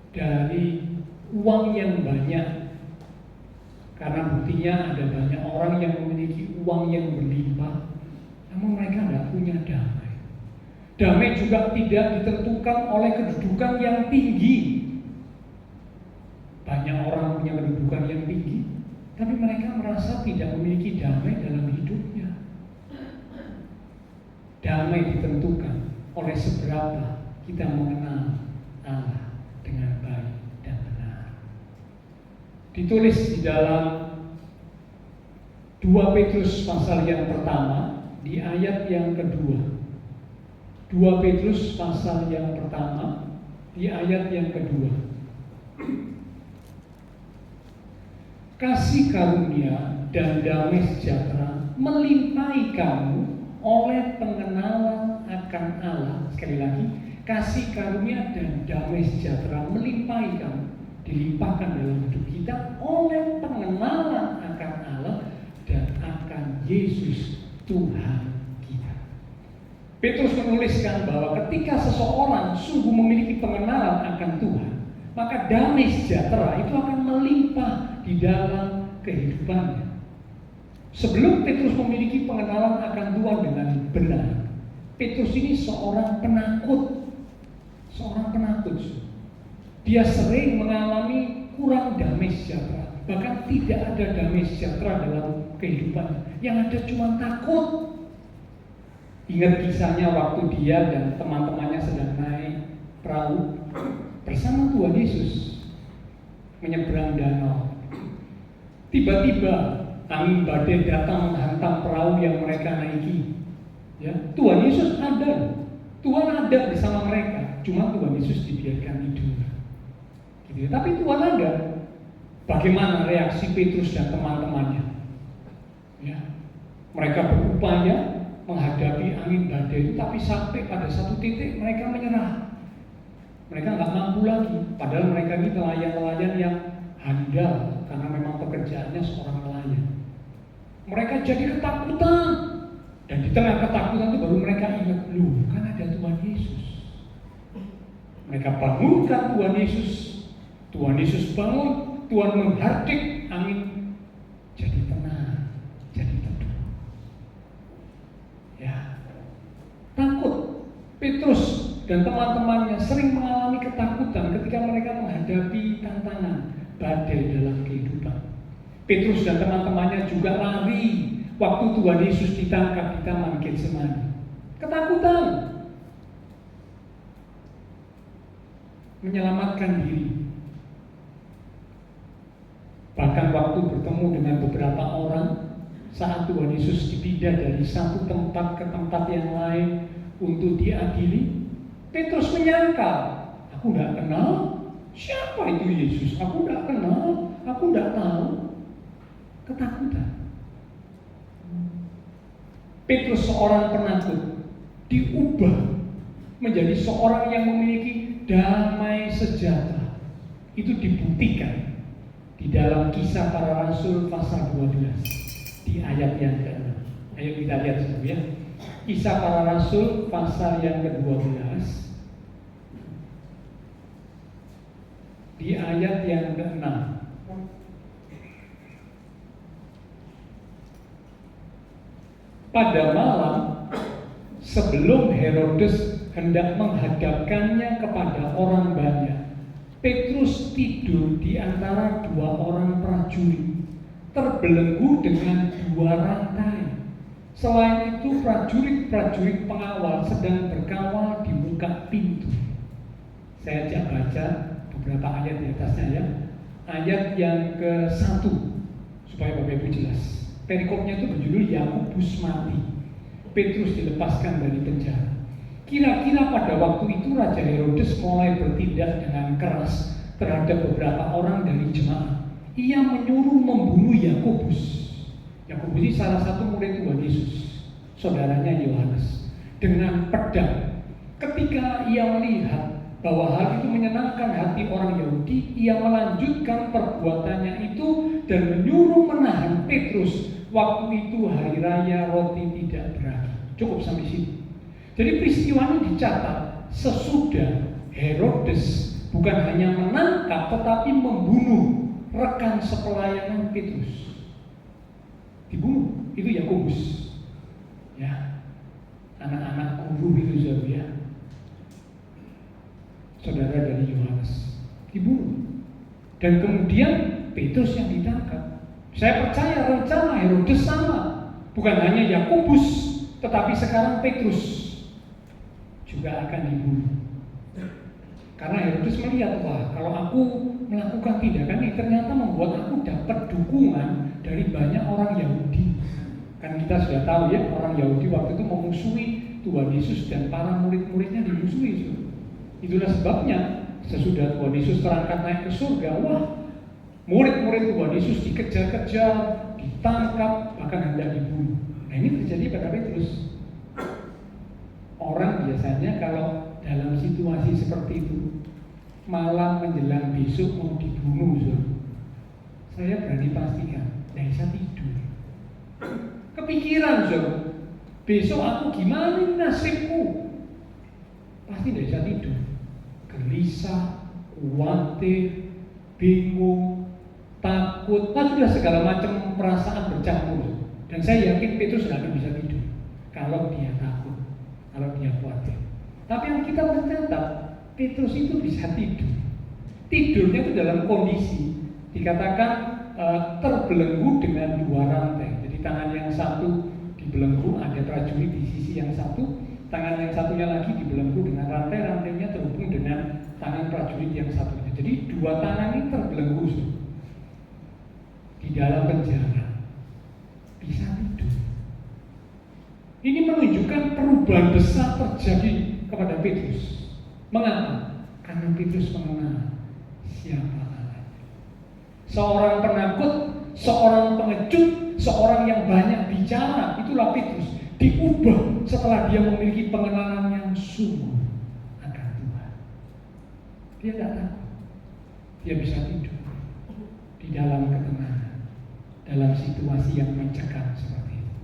dari uang yang banyak, karena buktinya ada banyak orang yang memiliki uang yang berlimpah, namun mereka tidak punya damai. Damai juga tidak ditentukan oleh kedudukan yang tinggi. Banyak orang punya kedudukan yang tinggi, tapi mereka merasa tidak memiliki damai dalam hidupnya. Damai ditentukan oleh seberapa kita mengenal Allah dengan baik dan benar. Ditulis di dalam 2 Petrus pasal yang pertama di ayat yang kedua. 2 Petrus pasal yang pertama di ayat yang kedua. Kasih karunia dan damai sejahtera melimpahi kamu oleh pengenalan akan Allah. Sekali lagi, kasih karunia dan damai sejahtera melimpahi kamu, dilimpahkan dalam hidup kita oleh pengenalan akan Allah dan akan Yesus Tuhan kita. Petrus menuliskan bahwa ketika seseorang sungguh memiliki pengenalan akan Tuhan, maka damai sejahtera itu akan melimpah di dalam kehidupannya. Sebelum Petrus memiliki pengenalan akan Tuhan dengan benar, Petrus ini seorang penakut. Dia sering mengalami kurang damai sejahtera, bahkan tidak ada damai sejahtera dalam kehidupannya. Yang ada cuma takut. Ingat kisahnya waktu dia dan teman-temannya sedang naik perahu bersama Tuhan Yesus menyeberang danau. Tiba-tiba angin badai datang menghantam perahu yang mereka naiki. Ya, Tuhan Yesus ada. Tuhan ada bersama mereka. Cuma Tuhan Yesus dibiarkan tidur. Gitu. Tapi Tuhan ada. Bagaimana reaksi Petrus dan teman-temannya? Ya, mereka berupaya menghadapi angin badai itu, tapi sampai pada satu titik mereka menyerah. Mereka nggak mampu lagi. Padahal mereka ini nelayan-nelayan yang handal karena memang pekerjaannya seorang nelayan. Mereka jadi ketakutan, dan di tengah ketakutan itu baru mereka ingat, loh kan ada Tuhan Yesus. Mereka bangunkan Tuhan Yesus. Tuhan Yesus bangun, Tuhan menghardik angin jadi tenang, jadi teduh. Ya, takut. Petrus dan teman-temannya sering mengalami ketakutan ketika mereka menghadapi tantangan badai dalam kehidupan. Petrus dan teman-temannya juga lari waktu Tuhan Yesus ditangkap di Taman Getsemani. Ketakutan, menyelamatkan diri. Bahkan waktu bertemu dengan beberapa orang saat Tuhan Yesus dipindah dari satu tempat ke tempat yang lain untuk diadili, Petrus menyangkal, aku tidak kenal siapa itu Yesus, aku tidak kenal, aku tidak tahu. Ketakutan. Petrus seorang penakut diubah menjadi seorang yang memiliki damai sejahtera. Itu dibuktikan di dalam Kisah Para Rasul pasal 12 di ayat yang ke-6. Ayo kita lihat semua ya. Kisah Para Rasul pasal yang ke-12 di ayat yang ke-6. Pada malam sebelum Herodes hendak menghadapkannya kepada orang banyak, Petrus tidur di antara dua orang prajurit, terbelenggu dengan dua rantai. Selain itu prajurit-prajurit pengawal sedang berkawal di muka pintu. Saya ajak baca beberapa ayat di atasnya ya. Ayat yang ke-1 supaya Bapak Ibu jelas. Perikopnya itu berjudul Yakobus mati. Petrus dilepaskan dari penjara. Kira-kira pada waktu itu Raja Herodes mulai bertindak dengan keras terhadap beberapa orang dari jemaat. Ia menyuruh membunuh Yakobus. Yakobus ini salah satu murid Tuhan Yesus, saudaranya Yohanes, dengan pedang. Ketika ia melihat bahwa hal itu menyenangkan hati orang Yahudi, ia melanjutkan perbuatannya itu dan menyuruh menahan Petrus. Waktu itu hari raya roti tidak beragi. Cukup sampai sini. Jadi peristiwa ini dicatat sesudah Herodes bukan hanya menangkap tetapi membunuh rekan sepelayanan Petrus. Dibunuh, itu Yakobus. Ya. Anak-anak guru itu ya. Saudara dari Yohanes dibunuh. Dan kemudian Petrus yang ditangkap. Saya percaya rencana Herodes sama. Bukan hanya Yakobus, tetapi sekarang Petrus juga akan dibunuh. Karena Herodes melihat, wah kalau aku melakukan tindakan ini ternyata membuat aku dapat dukungan dari banyak orang Yahudi. Kan kita sudah tahu ya, orang Yahudi waktu itu memusuhi Tuhan Yesus dan para murid-muridnya dimusuhi. Itulah sebabnya sesudah Tuhan Yesus terangkat naik ke surga, wah murid-murid Tuhan Yesus dikejar-kejar, ditangkap, bahkan hendak dibunuh. Nah ini terjadi pada Petrus. Orang biasanya kalau dalam situasi seperti itu, malam menjelang besok mau dibunuh, saya berani pastikan, tidak bisa tidur. Kepikiran, besok aku gimana nasibku? Pasti tidak bisa tidur. Gelisah, khawatir, bingung, takut, sudah segala macam perasaan bercampur. Dan saya yakin Petrus tidak akan bisa tidur kalau dia takut, kalau dia khawatir. Tapi yang kita mencatat, Petrus itu bisa tidur. Tidurnya itu dalam kondisi dikatakan terbelenggu dengan 2 rantai. Jadi tangan yang satu dibelenggu, ada prajurit di sisi yang satu, tangan yang satunya lagi dibelenggu dengan rantai-rantainya terhubung dengan tangan prajurit yang satunya. Jadi 2 tangan ini terbelenggu di dalam penjara, bisa tidur. Ini menunjukkan perubahan besar terjadi kepada Petrus. Mengapa? Karena Petrus mengenal siapa Allah. Seorang penakut, seorang pengecut, seorang yang banyak bicara, itulah Petrus. Diubah setelah dia memiliki pengenalan yang sungguh akan Tuhan. Dia tidak takut. Dia bisa tidur di dalam ketenangan, dalam situasi yang mencekam seperti itu.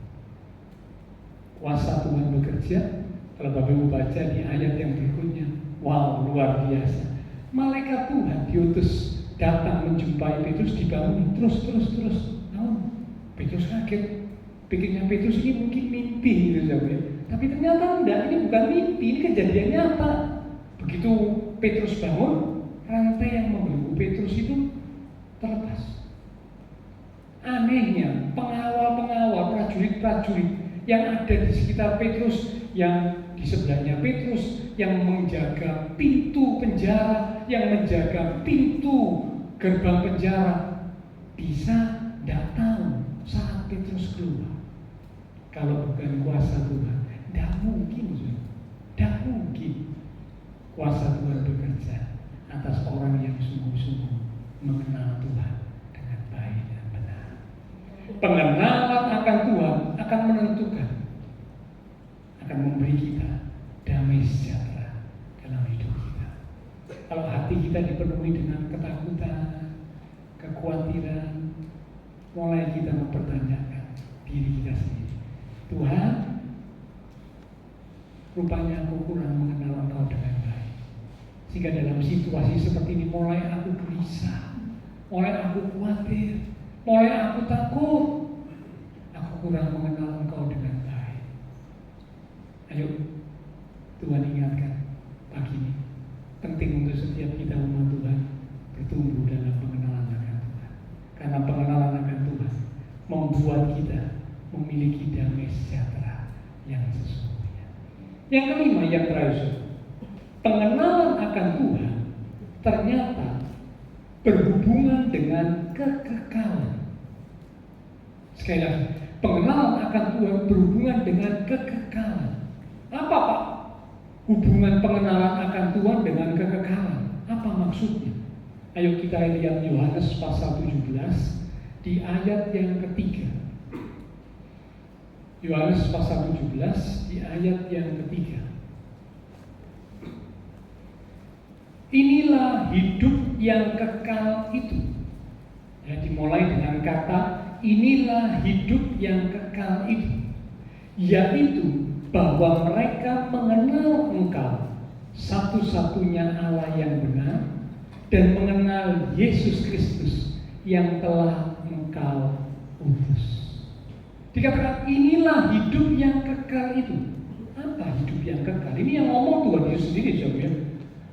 Kuasa Tuhan bekerja. Kalau Bapak Ibu baca di ayat yang berikutnya, wow, luar biasa. Malaikat Tuhan diutus datang menjumpai Petrus, dibangun terus. Petrus kaget. Pikirnya Petrus ini mungkin mimpi gitu saja. Tapi ternyata enggak, ini bukan mimpi, ini kejadian nyata. Begitu Petrus bangun, rantai yang membelenggu Petrus itu terlepas. Anehnya, pengawal-pengawal, prajurit-prajurit yang ada di sekitar Petrus, yang di sebelahnya Petrus, yang menjaga pintu penjara, yang menjaga pintu gerbang penjara, bisa tidak tahu saat Petrus keluar. Kalau bukan kuasa Tuhan, tidak mungkin. Kuasa Tuhan bekerja atas orang yang sungguh-sungguh mengenal Tuhan dengan baik dan benar. Pengenalan akan Tuhan akan menentukan, akan memberi kita damai sejahtera dalam hidup kita. Kalau hati kita dipenuhi dengan ketakutan, kekhawatiran, mulai kita mempertanyakan diri kita sendiri. Tuhan, rupanya aku kurang mengenal Engkau dengan baik. Sehingga dalam situasi seperti ini mulai aku gelisah, mulai aku khawatir, mulai aku takut. Aku kurang mengenal Engkau dengan baik. Ayo, Tuhan ingatkan pagi ini, penting untuk setiap kita umat Tuhan bertumbuh dalam pengenalan akan Tuhan. Karena pengenalan akan Tuhan membuat kita memiliki damai sejahtera yang sesungguhnya. Yang kelima, yang terakhir, pengenalan akan Tuhan ternyata berhubungan dengan kekekalan. Sekali lagi, pengenalan akan Tuhan berhubungan dengan kekekalan. Apa Pak? Hubungan pengenalan akan Tuhan dengan kekekalan. Apa maksudnya? Ayo kita lihat Yohanes pasal 17 di ayat yang ketiga. Yohanes pasal 17 di ayat yang ketiga. Inilah hidup yang kekal itu. Ya, dimulai dengan kata inilah hidup yang kekal itu, yaitu bahwa mereka mengenal Engkau satu-satunya Allah yang benar dan mengenal Yesus Kristus yang telah Engkau utus. Dikatakan inilah hidup yang kekal itu. Apa hidup yang kekal? Ini yang ngomong Tuhan Yesus sendiri, saudara.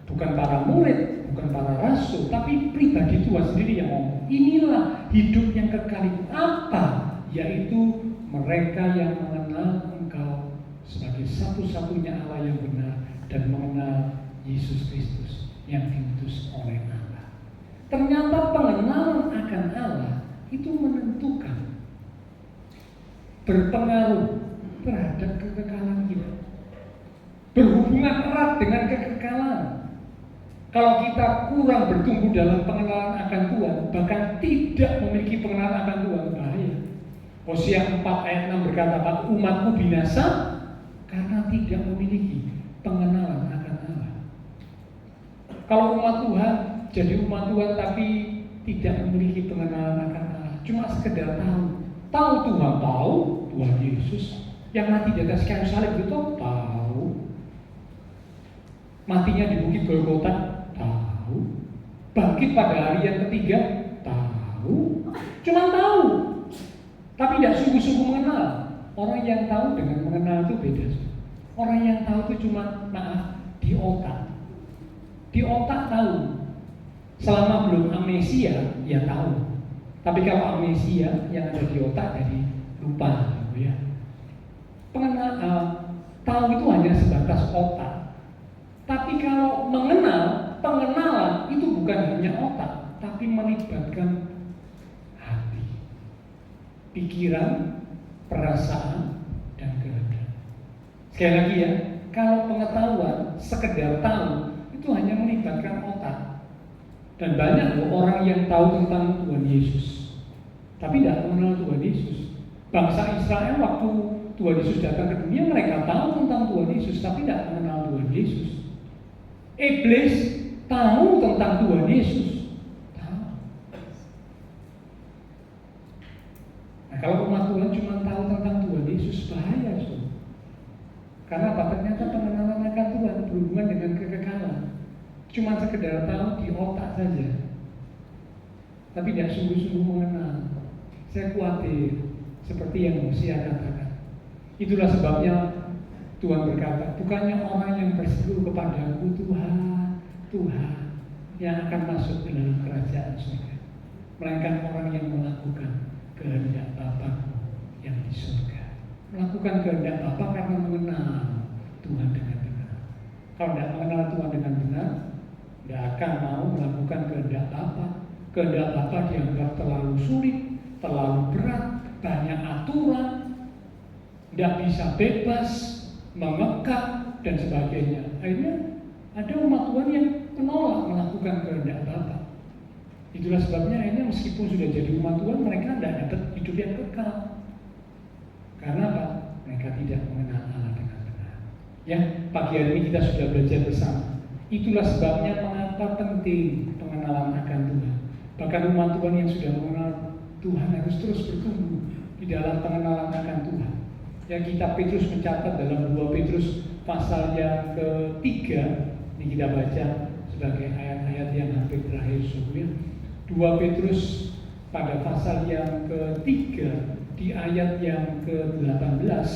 Bukan para murid, bukan para rasul, tapi pribadi Tuhan sendiri yang ngomong. Inilah hidup yang kekal itu. Apa? Yaitu mereka yang mengenal Engkau sebagai satu-satunya Allah yang benar dan mengenal Yesus Kristus yang diutus oleh Allah. Ternyata pengenalan akan Allah itu menentukan, berpengaruh terhadap kekekalan kita, berhubungan erat dengan kekekalan. Kalau kita kurang bertumbuh dalam pengenalan akan Tuhan, bahkan tidak memiliki pengenalan akan Tuhan, bahaya. Hosea 4 ayat 6 berkata, umatku binasa karena tidak memiliki pengenalan akan Allah. Kalau umat Tuhan jadi umat Tuhan tapi tidak memiliki pengenalan akan Allah, cuma sekedar tahu Tuhan, tahu Tuhan Yesus yang mati di atas kayu salib itu tahu, matinya di bukit Golgota tahu, bangkit pada hari yang ketiga? Tahu, cuma tahu, tapi tidak sungguh-sungguh mengenal. Orang yang tahu dengan mengenal itu beda. Orang yang tahu itu cuma di otak. Di otak tahu. Selama belum amnesia, ya tahu. Tapi kalau amnesia yang ada di otak jadi lupa, gitu ya. Tahu itu hanya sebatas otak. Tapi kalau mengenal, pengenalan itu bukan hanya otak, tapi melibatkan hati, pikiran, perasaan, dan kehendak. Sekali lagi ya, kalau pengetahuan sekedar tahu itu hanya melibatkan otak. Dan banyak loh orang yang tahu tentang Tuhan Yesus, tapi tidak mengenal Tuhan Yesus. Bangsa Israel waktu Tuhan Yesus datang ke dunia, mereka tahu tentang Tuhan Yesus, tapi tidak mengenal Tuhan Yesus. Iblis tahu tentang Tuhan Yesus, tahu. Nah, kalau umat Tuhan cuma tahu tentang Tuhan Yesus, bahaya so. Karena apa? Ternyata pengenalan akan Tuhan berhubungan dengan kekekalan. Cuma sekedar tahu di otak saja, tapi tidak sungguh-sungguh mengenal. Saya khawatir seperti yang Hosea katakan. Itulah sebabnya Tuhan berkata, bukannya orang yang berseru kepadaku, Tuhan, Tuhan, yang akan masuk ke dalam kerajaan surga, melainkan orang yang melakukan kehendak Bapa yang di surga. Melakukan kehendak Bapa karena mengenal Tuhan dengan benar. Kalau tidak mengenal Tuhan dengan benar, tidak akan mau melakukan kehendak Bapa. Kehendak Bapa dianggap terlalu sulit, terlalu berat, banyak aturan, tidak bisa bebas, mengekang, dan sebagainya. Akhirnya ada umat Tuhan yang menolak melakukan kehendak Bapa. Itulah sebabnya akhirnya meskipun sudah jadi umat Tuhan, mereka tidak dapat hidup yang kekal. Karena apa? Mereka tidak mengenal Allah dengan benar. Ya, pagi hari ini kita sudah belajar bersama. Itulah sebabnya mengapa penting pengenalan akan Tuhan. Bahkan umat Tuhan yang sudah mengenal Tuhan harus terus bertumbuh di dalam pengenalan akan Tuhan. Yang kitab Petrus mencatat dalam 2 Petrus pasal yang ketiga, ini kita baca sebagai ayat-ayat yang hampir terakhir sebelumnya. 2 Petrus pada pasal yang ketiga di ayat yang ke-18.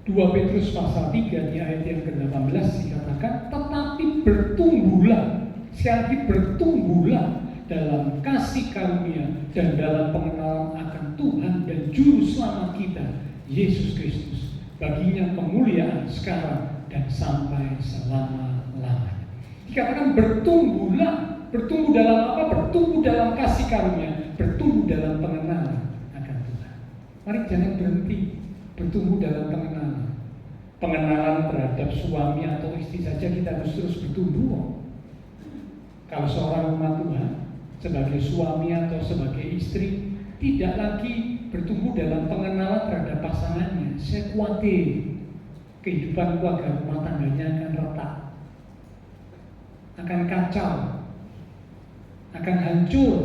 2 Petrus pasal 3 di ayat yang ke-18 dikatakan, tetapi bertumbuhlah, sekali lagi bertumbuhlah dalam kasih karunia dan dalam pengenalan akan Tuhan dan Juru Selamat kita, Yesus Kristus. Baginya kemuliaan sekarang dan sampai selama-lamanya. Dikatakan bertumbuhlah, bertumbuh dalam apa? Bertumbuh dalam kasih karunia, bertumbuh dalam pengenalan akan Tuhan. Mari jangan berhenti bertumbuh dalam pengenalan. Pengenalan terhadap suami atau istri saja kita harus terus bertumbuh. Kalau seorang umat Tuhan sebagai suami atau sebagai istri tidak lagi bertumbuh dalam pengenalan terhadap pasangannya, saya khawatir kehidupan keluarga rumah tangganya akan retak, akan kacau, akan hancur.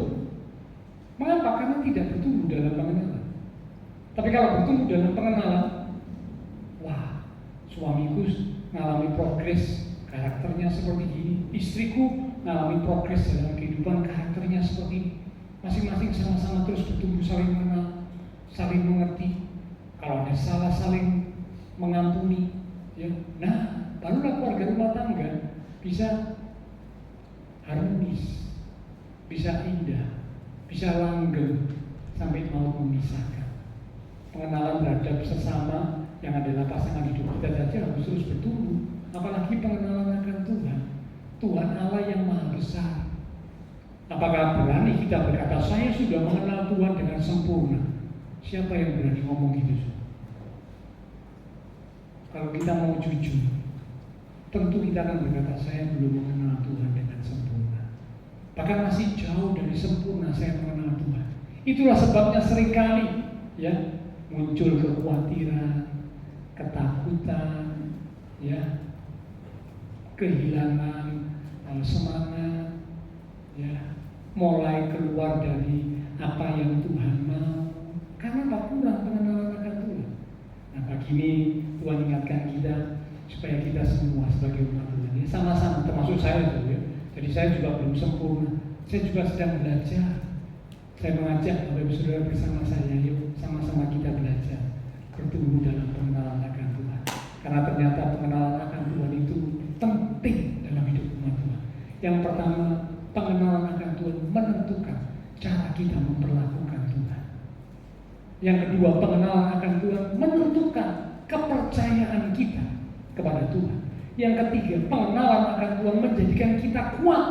Mengapa? Karena tidak bertumbuh dalam pengenalan. Tapi kalau bertumbuh dalam pengenalan, wah, suamiku mengalami progres, karakternya seperti ini, istriku mengalami progres dalam kehidupan, karakternya seperti ini. Masing-masing sama-sama terus bertumbuh, saling mengenal, saling mengerti. Kalau ada salah, saling mengampuni. Ya, nah, barulah keluarga rumah tangga bisa harmonis, bisa indah, bisa langgeng sampai mau memisahkan. Pengenalan terhadap sesama yang adalah pasangan hidup kita saja harus terus bertumbuh. Apalagi pengenalan akan Tuhan, Tuhan Allah yang Maha Besar. Apakah berani kita berkata, saya sudah mengenal Tuhan dengan sempurna? Siapa yang berani ngomong gitu? Kalau kita mau jujur, tentu kita akan berkata, saya belum mengenal Tuhan dengan sempurna. Bahkan masih jauh dari sempurna saya mengenal Tuhan. Itulah sebabnya seringkali ya muncul kekhawatiran, ketakutan, ya, kehilangan semangat, ya, mulai keluar dari apa yang Tuhan mau, karena tak kurang pengenalan akan Tuhan. Nah, pagi ini Tuhan ingatkan kita, supaya kita semua sebagai umat Tuhan ini sama-sama, termasuk saya juga ya. Jadi saya juga belum sempurna, saya juga sedang belajar. Saya mengajak Bapak Ibu Saudara bersama saya, yuk sama-sama kita belajar bertumbuh dalam pengenalan akan Tuhan. Karena ternyata pengenalan akan Tuhan itu penting dalam hidup umat Tuhan. Yang pertama, pengenalan akan Tuhan menentukan cara kita memperlakukan Tuhan. Yang kedua, pengenalan akan Tuhan menentukan kepercayaan kita kepada Tuhan. Yang ketiga, pengenalan akan Tuhan menjadikan kita kuat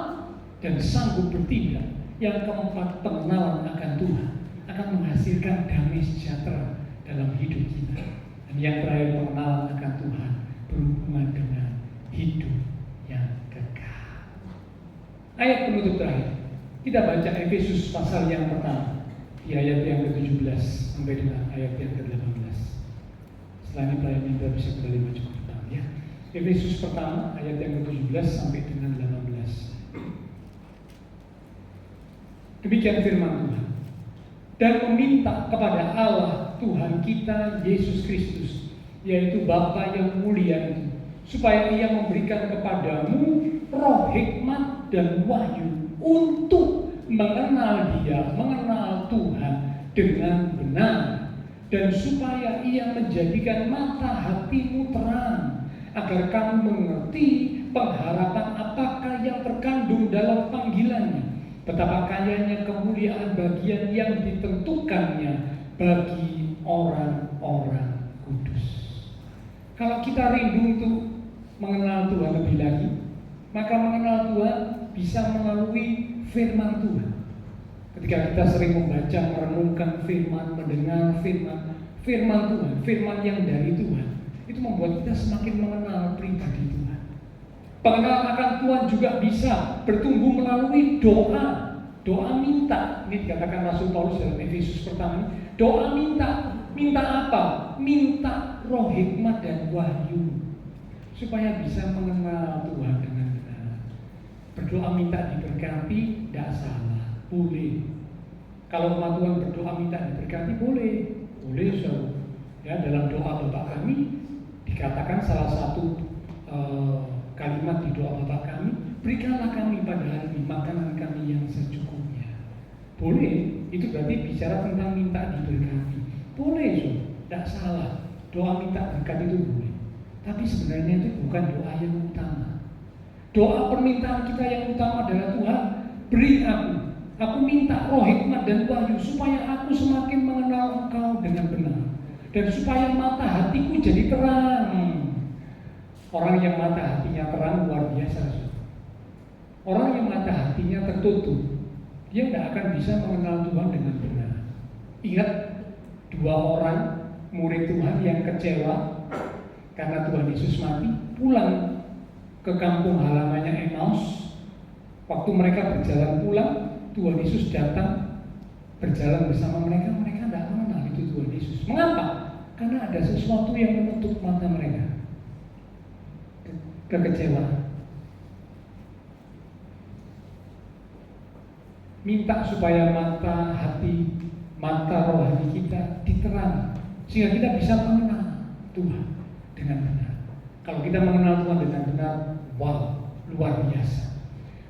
dan sanggup bertindak. Yang keempat, pengenalan akan Tuhan akan menghasilkan damai sejahtera dalam hidup kita. Dan yang terakhir, pengenalan akan Tuhan berhubungan dengan hidup yang kekal. Ayat penutup terakhir, kita baca Efesus pasal yang pertama, di ayat yang ke-17 sampai dengan ayat yang ke-18. Setelah ini pelayan kita bisa kembali maju ke depan ya. Efesus pertama ayat yang ke-17 sampai dengan 18. Demikian firman Tuhan. Dan meminta kepada Allah Tuhan kita Yesus Kristus, yaitu Bapa yang mulia itu, supaya Ia memberikan kepadamu roh hikmat dan wahyu untuk mengenal Dia, mengenal Tuhan dengan benar, dan supaya Ia menjadikan mata hatimu terang, agar kamu mengerti pengharapan apakah yang terkandung dalam panggilannya, betapa kayanya kemuliaan bagian yang ditentukannya bagi orang-orang kudus. Kalau kita rindu untuk mengenal Tuhan lebih lagi, maka mengenal Tuhan bisa melalui firman Tuhan. Ketika kita sering membaca, merenungkan firman, mendengar firman Tuhan, firman yang dari Tuhan, itu membuat kita semakin mengenal pribadi Tuhan. Pengenalan akan Tuhan juga bisa bertumbuh melalui doa. Doa minta, ini dikatakan Rasul Paulus dalam Efesus pertama. Doa minta, minta apa? Minta roh hikmat dan wahyu, supaya bisa mengenal Tuhan dengan benar. Berdoa minta diberkati, tidak salah, boleh. Kalau umat Tuhan berdoa minta diberkati, boleh so. Ya, dalam doa Bapa kami dikatakan salah satu kalimat di doa Bapa kami, berikanlah kami pada hari ini makanan kami yang secukupnya. Boleh, itu berarti bicara tentang minta diberkati. Boleh so, tidak salah. Doa minta berkat itu boleh. Tapi sebenarnya itu bukan doa yang utama. Doa permintaan kita yang utama adalah Tuhan, beri aku minta roh hikmat dan wahyu, supaya aku semakin mengenal Engkau dengan benar, dan supaya mata hatiku jadi terang. Orang yang mata hatinya terang luar biasa. Orang yang mata hatinya tertutup, dia tidak akan bisa mengenal Tuhan dengan benar. Ingat 2 orang murid Tuhan yang kecewa karena Tuhan Yesus mati, pulang ke kampung halamannya Emmaus. Waktu mereka berjalan pulang, Tuhan Yesus datang berjalan bersama mereka. Mereka tidak mengenal itu Tuhan Yesus. Mengapa? Karena ada sesuatu yang menutup mata mereka. Kekecewaan. Minta supaya mata hati, mata rohani kita diterang, sehingga kita bisa mengenal Tuhan dengan benar. Kalau kita mengenal Tuhan dengan benar, wow, luar biasa.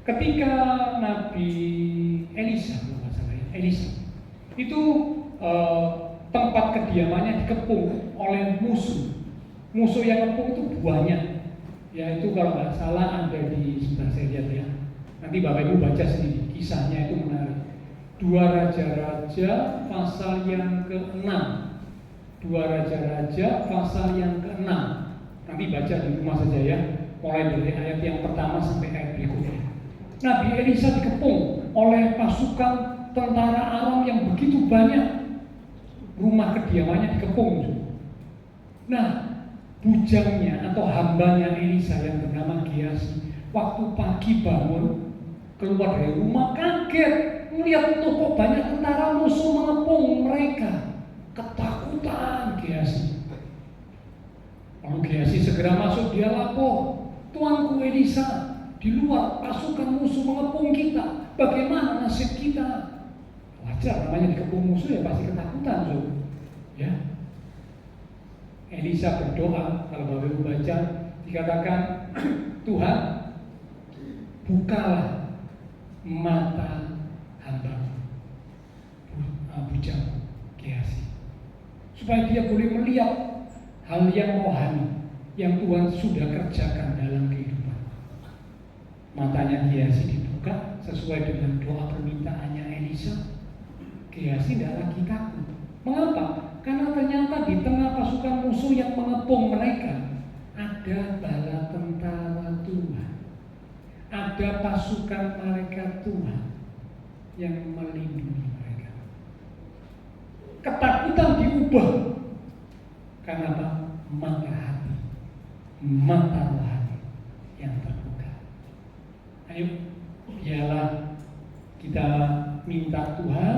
Ketika Nabi Elisa itu tempat kediamannya dikepung oleh musuh. Musuh yang kepung itu banyak. Ya, itu kalau nggak salah ada di sebelah saya lihat ya. Nanti Bapak Ibu baca sendiri, kisahnya itu menarik. 2 Raja-Raja pasal yang ke-6. 2 Raja-Raja pasal yang ke-6. Nanti baca di rumah saja ya, mulai dari ayat yang pertama sampai ayat berikutnya. Nabi Elisa dikepung oleh pasukan tentara Aram yang begitu banyak. Rumah kediamannya dikepung. Nah, bujangnya atau hambanya Elisa yang bernama Gehazi, waktu pagi bangun keluar dari rumah, kaget melihat kok banyak tentara musuh mengepung mereka. Ketakutan Gehazi. Lalu Gehazi segera masuk, dia lapor, Tuanku Elisa, di luar pasukan musuh mengepung kita, bagaimana nasib kita? Wajar, namanya dikepung musuh ya pasti ketakutan ya. Elisa berdoa, kalau Bapak Ibu baca di Dikatakan, Tuhan, bukalah mata hamba-Mu, bujamu Gehazi, supaya dia boleh melihat hal yang rohani yang Tuhan sudah kerjakan dalam kehidupan. Matanya Gehazi dibuka sesuai dengan doa permintaannya Elisa. Gehazi tidak lagi takut. Mengapa? Karena ternyata di tengah pasukan musuh yang mengepung mereka ada bala tentara Tuhan, ada pasukan malaikat Tuhan yang melindungi mereka. Ketakutan diubah karena apa? Mata hati, mata rohani yang terbuka. Ayo, biarlah kita minta Tuhan,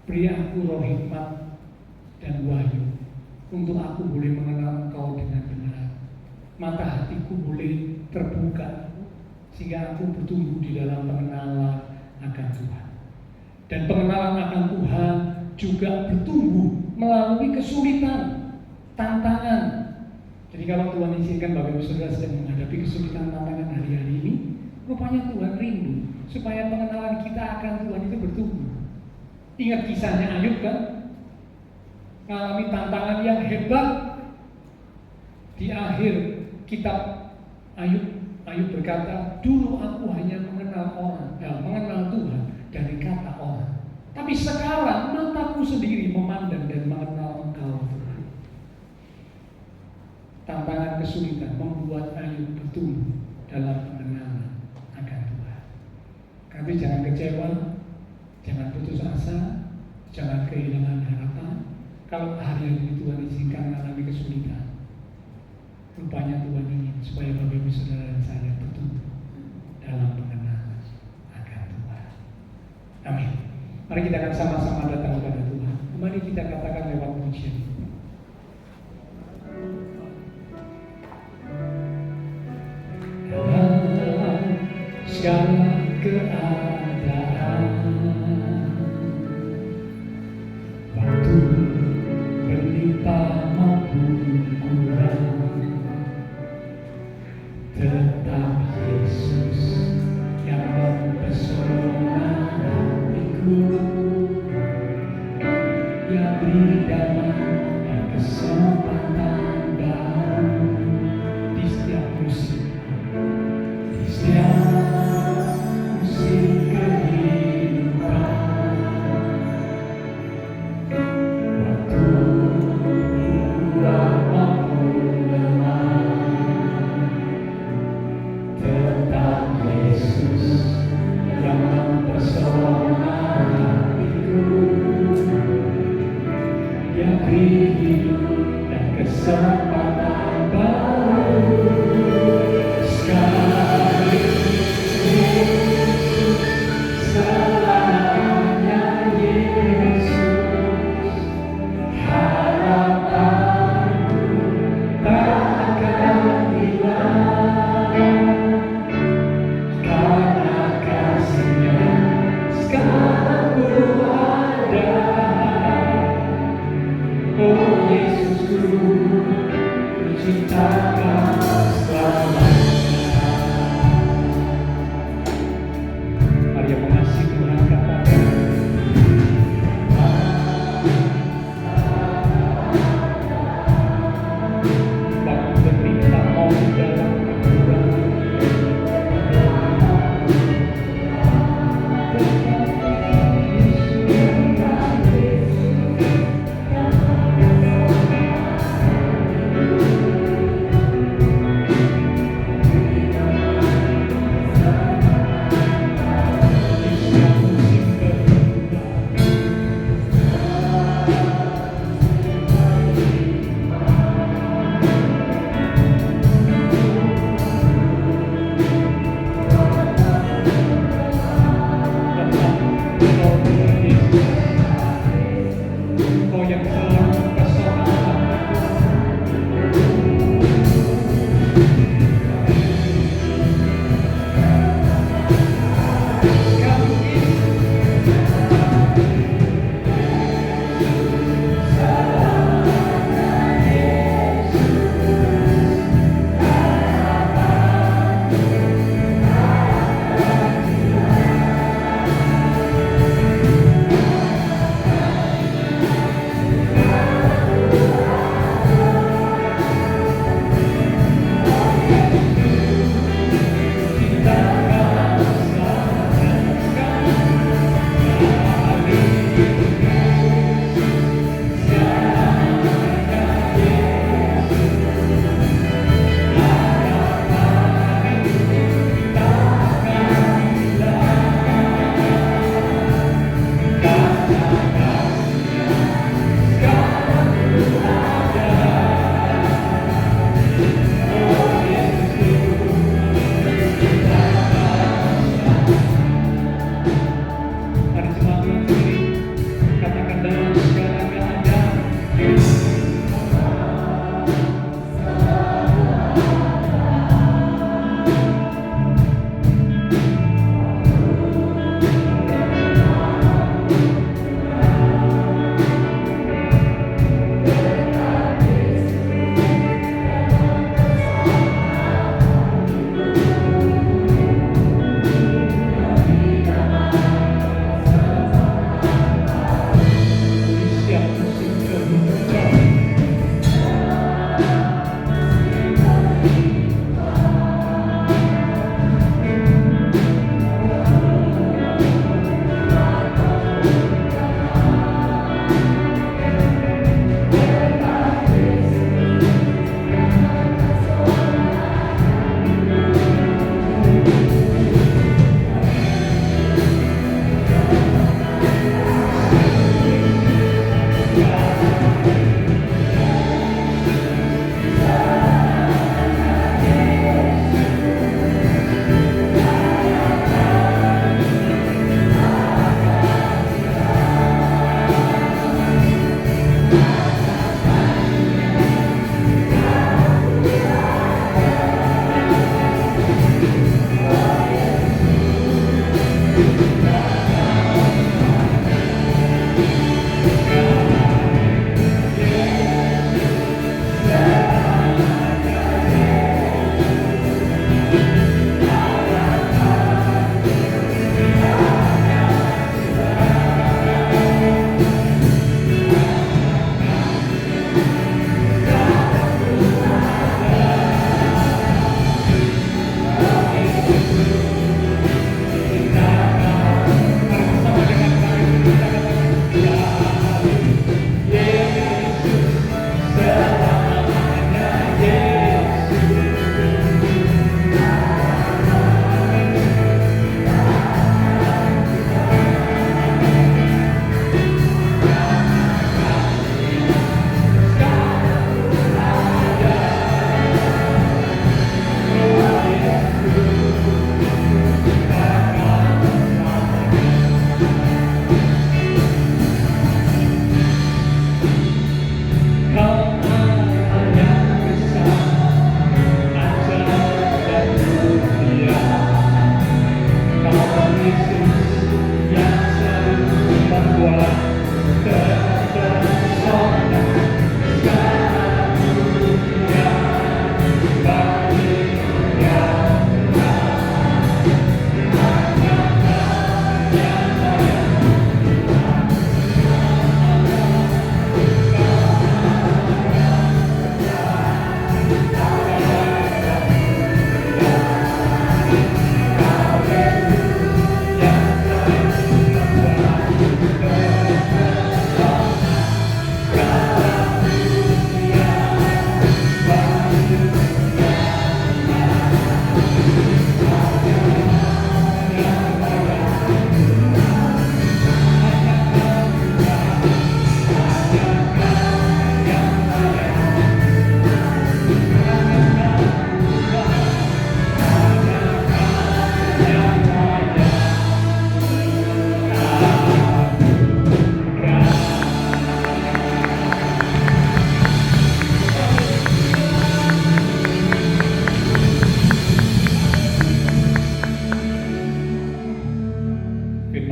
beri aku roh hikmat dan wahyu untuk aku boleh mengenal Engkau dengan benar. Mata hatiku boleh terbuka sehingga aku bertumbuh di dalam pengenalan akan Tuhan. Dan pengenalan akan Tuhan juga bertumbuh melalui kesulitan, tantangan. Jadi kalau Tuhan izinkan Bapak Ibu Saudara sedang menghadapi kesulitan tantangan hari-hari ini, rupanya Tuhan rindu supaya pengenalan kita akan Tuhan itu bertumbuh. Ingat kisahnya Ayub kan? Mengalami tantangan yang hebat. Di akhir kitab Ayub berkata, dulu aku hanya mengenal Tuhan dari kata orang, tapi sekarang mataku sendiri memandang dan mengenal Engkau Tuhan. Tantangan kesulitan membuat Ayub bertumbuh dalam pengenalan akan Tuhan. Tapi jangan kecewa, jangan putus asa, jangan kehilangan harapan. Kalau hari ini Tuhan izinkan mengalami kesulitan, rupanya Tuhan ingin supaya Bapak Ibu Saudara dan saya bertumbuh dalam pengenalan akan Tuhan. Amin. Mari kita akan sama-sama datang kepada Tuhan. Mari kita katakan lewat pujian. Dalam segala keadaan, waktu berlimpah maupun kurang, tetap Yesus yang mempesona hatiku, yang beri damai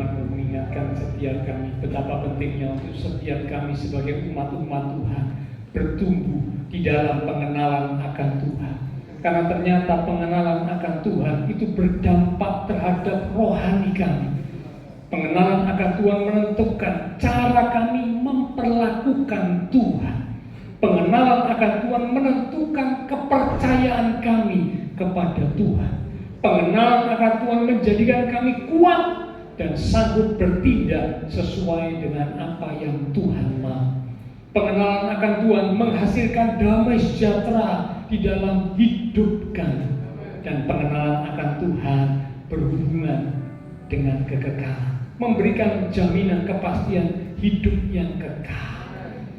firman-Mu mengingatkan setiap kami betapa pentingnya untuk setiap kami sebagai umat-umat Tuhan bertumbuh di dalam pengenalan akan Tuhan. Karena ternyata pengenalan akan Tuhan itu berdampak terhadap rohani kami. Pengenalan akan Tuhan menentukan cara kami memperlakukan Tuhan. Pengenalan akan Tuhan menentukan kepercayaan kami kepada Tuhan. Pengenalan akan Tuhan menjadikan kami kuat dan sanggup bertindak sesuai dengan apa yang Tuhan mau. Pengenalan akan Tuhan menghasilkan damai sejahtera di dalam hidup kami. Dan pengenalan akan Tuhan berhubungan dengan kekekalan, memberikan jaminan kepastian hidup yang kekal.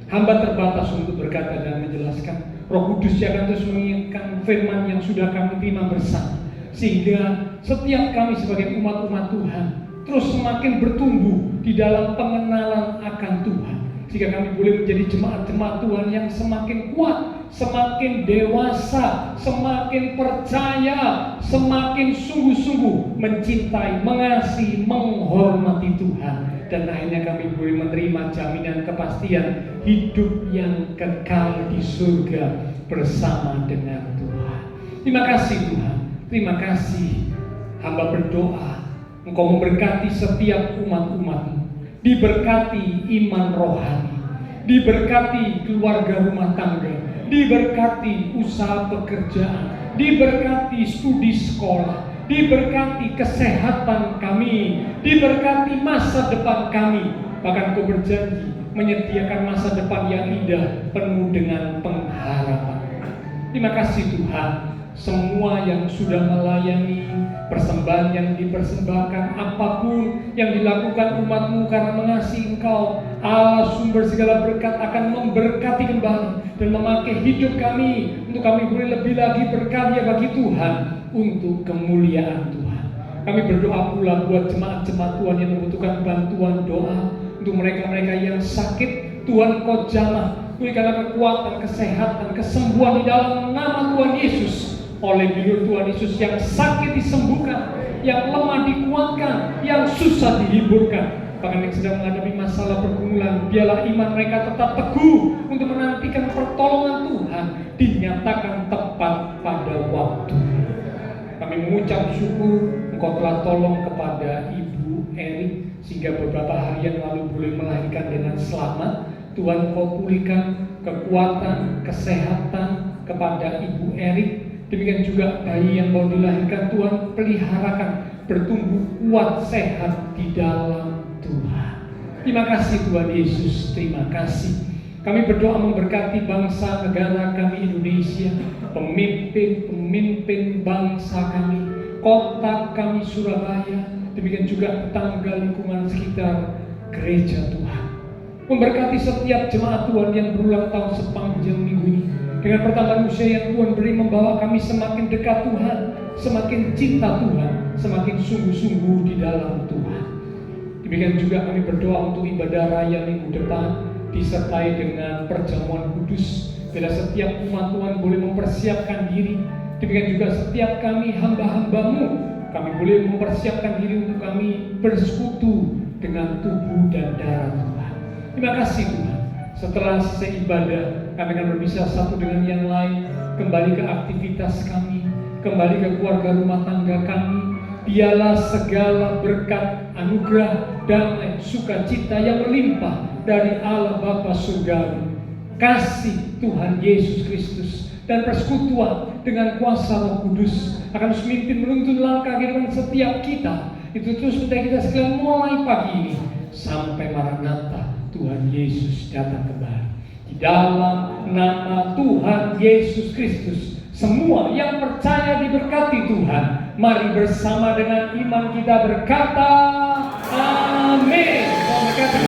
Hamba terbatas untuk berkata dan menjelaskan. Roh Kudus yang akan terus mengingatkan firman yang sudah kami terima bersama, sehingga setiap kami sebagai umat-umat Tuhan terus semakin bertumbuh di dalam pengenalan akan Tuhan, sehingga kami boleh menjadi jemaat-jemaat Tuhan yang semakin kuat, semakin dewasa, semakin percaya, semakin sungguh-sungguh mencintai, mengasihi, menghormati Tuhan. Dan akhirnya kami boleh menerima jaminan kepastian hidup yang kekal di surga bersama dengan Tuhan. Terima kasih Tuhan, terima kasih. Hamba berdoa Engkau memberkati setiap umat-umat-Mu, diberkati iman rohani, diberkati keluarga rumah tangga, diberkati usaha pekerjaan, diberkati studi sekolah, diberkati kesehatan kami, diberkati masa depan kami. Bahkan Kau berjanji menyediakan masa depan yang indah penuh dengan pengharapan. Terima kasih Tuhan. Semua yang sudah melayani, persembahan yang dipersembahkan, apapun yang dilakukan umat-Mu karena mengasihi Engkau, Allah sumber segala berkat, akan memberkati kembali dan memakai hidup kami untuk kami boleh lebih lagi berkarya bagi Tuhan untuk kemuliaan Tuhan. Kami berdoa pula buat jemaat-jemaat Tuhan yang membutuhkan bantuan doa, untuk mereka-mereka yang sakit. Tuhan Kau jamah, berikanlah kekuatan, kesehatan, kesembuhan di dalam nama Tuhan Yesus. Oleh bibir Tuhan Yesus, yang sakit disembuhkan, yang lemah dikuatkan, yang susah dihiburkan. Bahkan yang sedang menghadapi masalah pergumulan, biarlah iman mereka tetap teguh untuk menantikan pertolongan Tuhan dinyatakan tepat pada waktu. Kami mengucap syukur Engkau telah tolong kepada Ibu Erik sehingga beberapa hari yang lalu boleh melahirkan dengan selamat. Tuhan Kau pulihkan kekuatan, kesehatan kepada Ibu Erik. Demikian juga bayi yang baru dilahirkan, Tuhan peliharakan, bertumbuh kuat, sehat di dalam Tuhan. Terima kasih Tuhan Yesus, terima kasih. Kami berdoa memberkati bangsa negara kami Indonesia, pemimpin bangsa kami, kota kami Surabaya, demikian juga tetangga lingkungan sekitar gereja Tuhan. Memberkati setiap jemaat Tuhan yang berulang tahun sepanjang minggu ini. Dengan pertambahan usia yang Tuhan beri, membawa kami semakin dekat Tuhan, semakin cinta Tuhan, semakin sungguh-sungguh di dalam Tuhan. Demikian juga kami berdoa untuk ibadah raya minggu depan, disertai dengan perjamuan kudus. Bila setiap umat Tuhan boleh mempersiapkan diri. Demikian juga setiap kami hamba-hamba-Mu, kami boleh mempersiapkan diri untuk kami bersekutu dengan tubuh dan darah Tuhan. Terima kasih Tuhan. Setelah selesai ibadah, kami akan berpisah satu dengan yang lain, kembali ke aktivitas kami, kembali ke keluarga rumah tangga kami. Biarlah segala berkat, anugerah, damai, sukacita yang melimpah dari Allah Bapa Surgawi, kasih Tuhan Yesus Kristus, dan persekutuan dengan kuasa Roh Kudus akan memimpin menuntun langkah kehidupan setiap kita. Itu terus kita sekalian mulai pagi ini sampai Maranatha Tuhan Yesus datang kembali. Di dalam nama Tuhan Yesus Kristus, semua yang percaya diberkati Tuhan. Mari bersama dengan iman kita berkata, amin.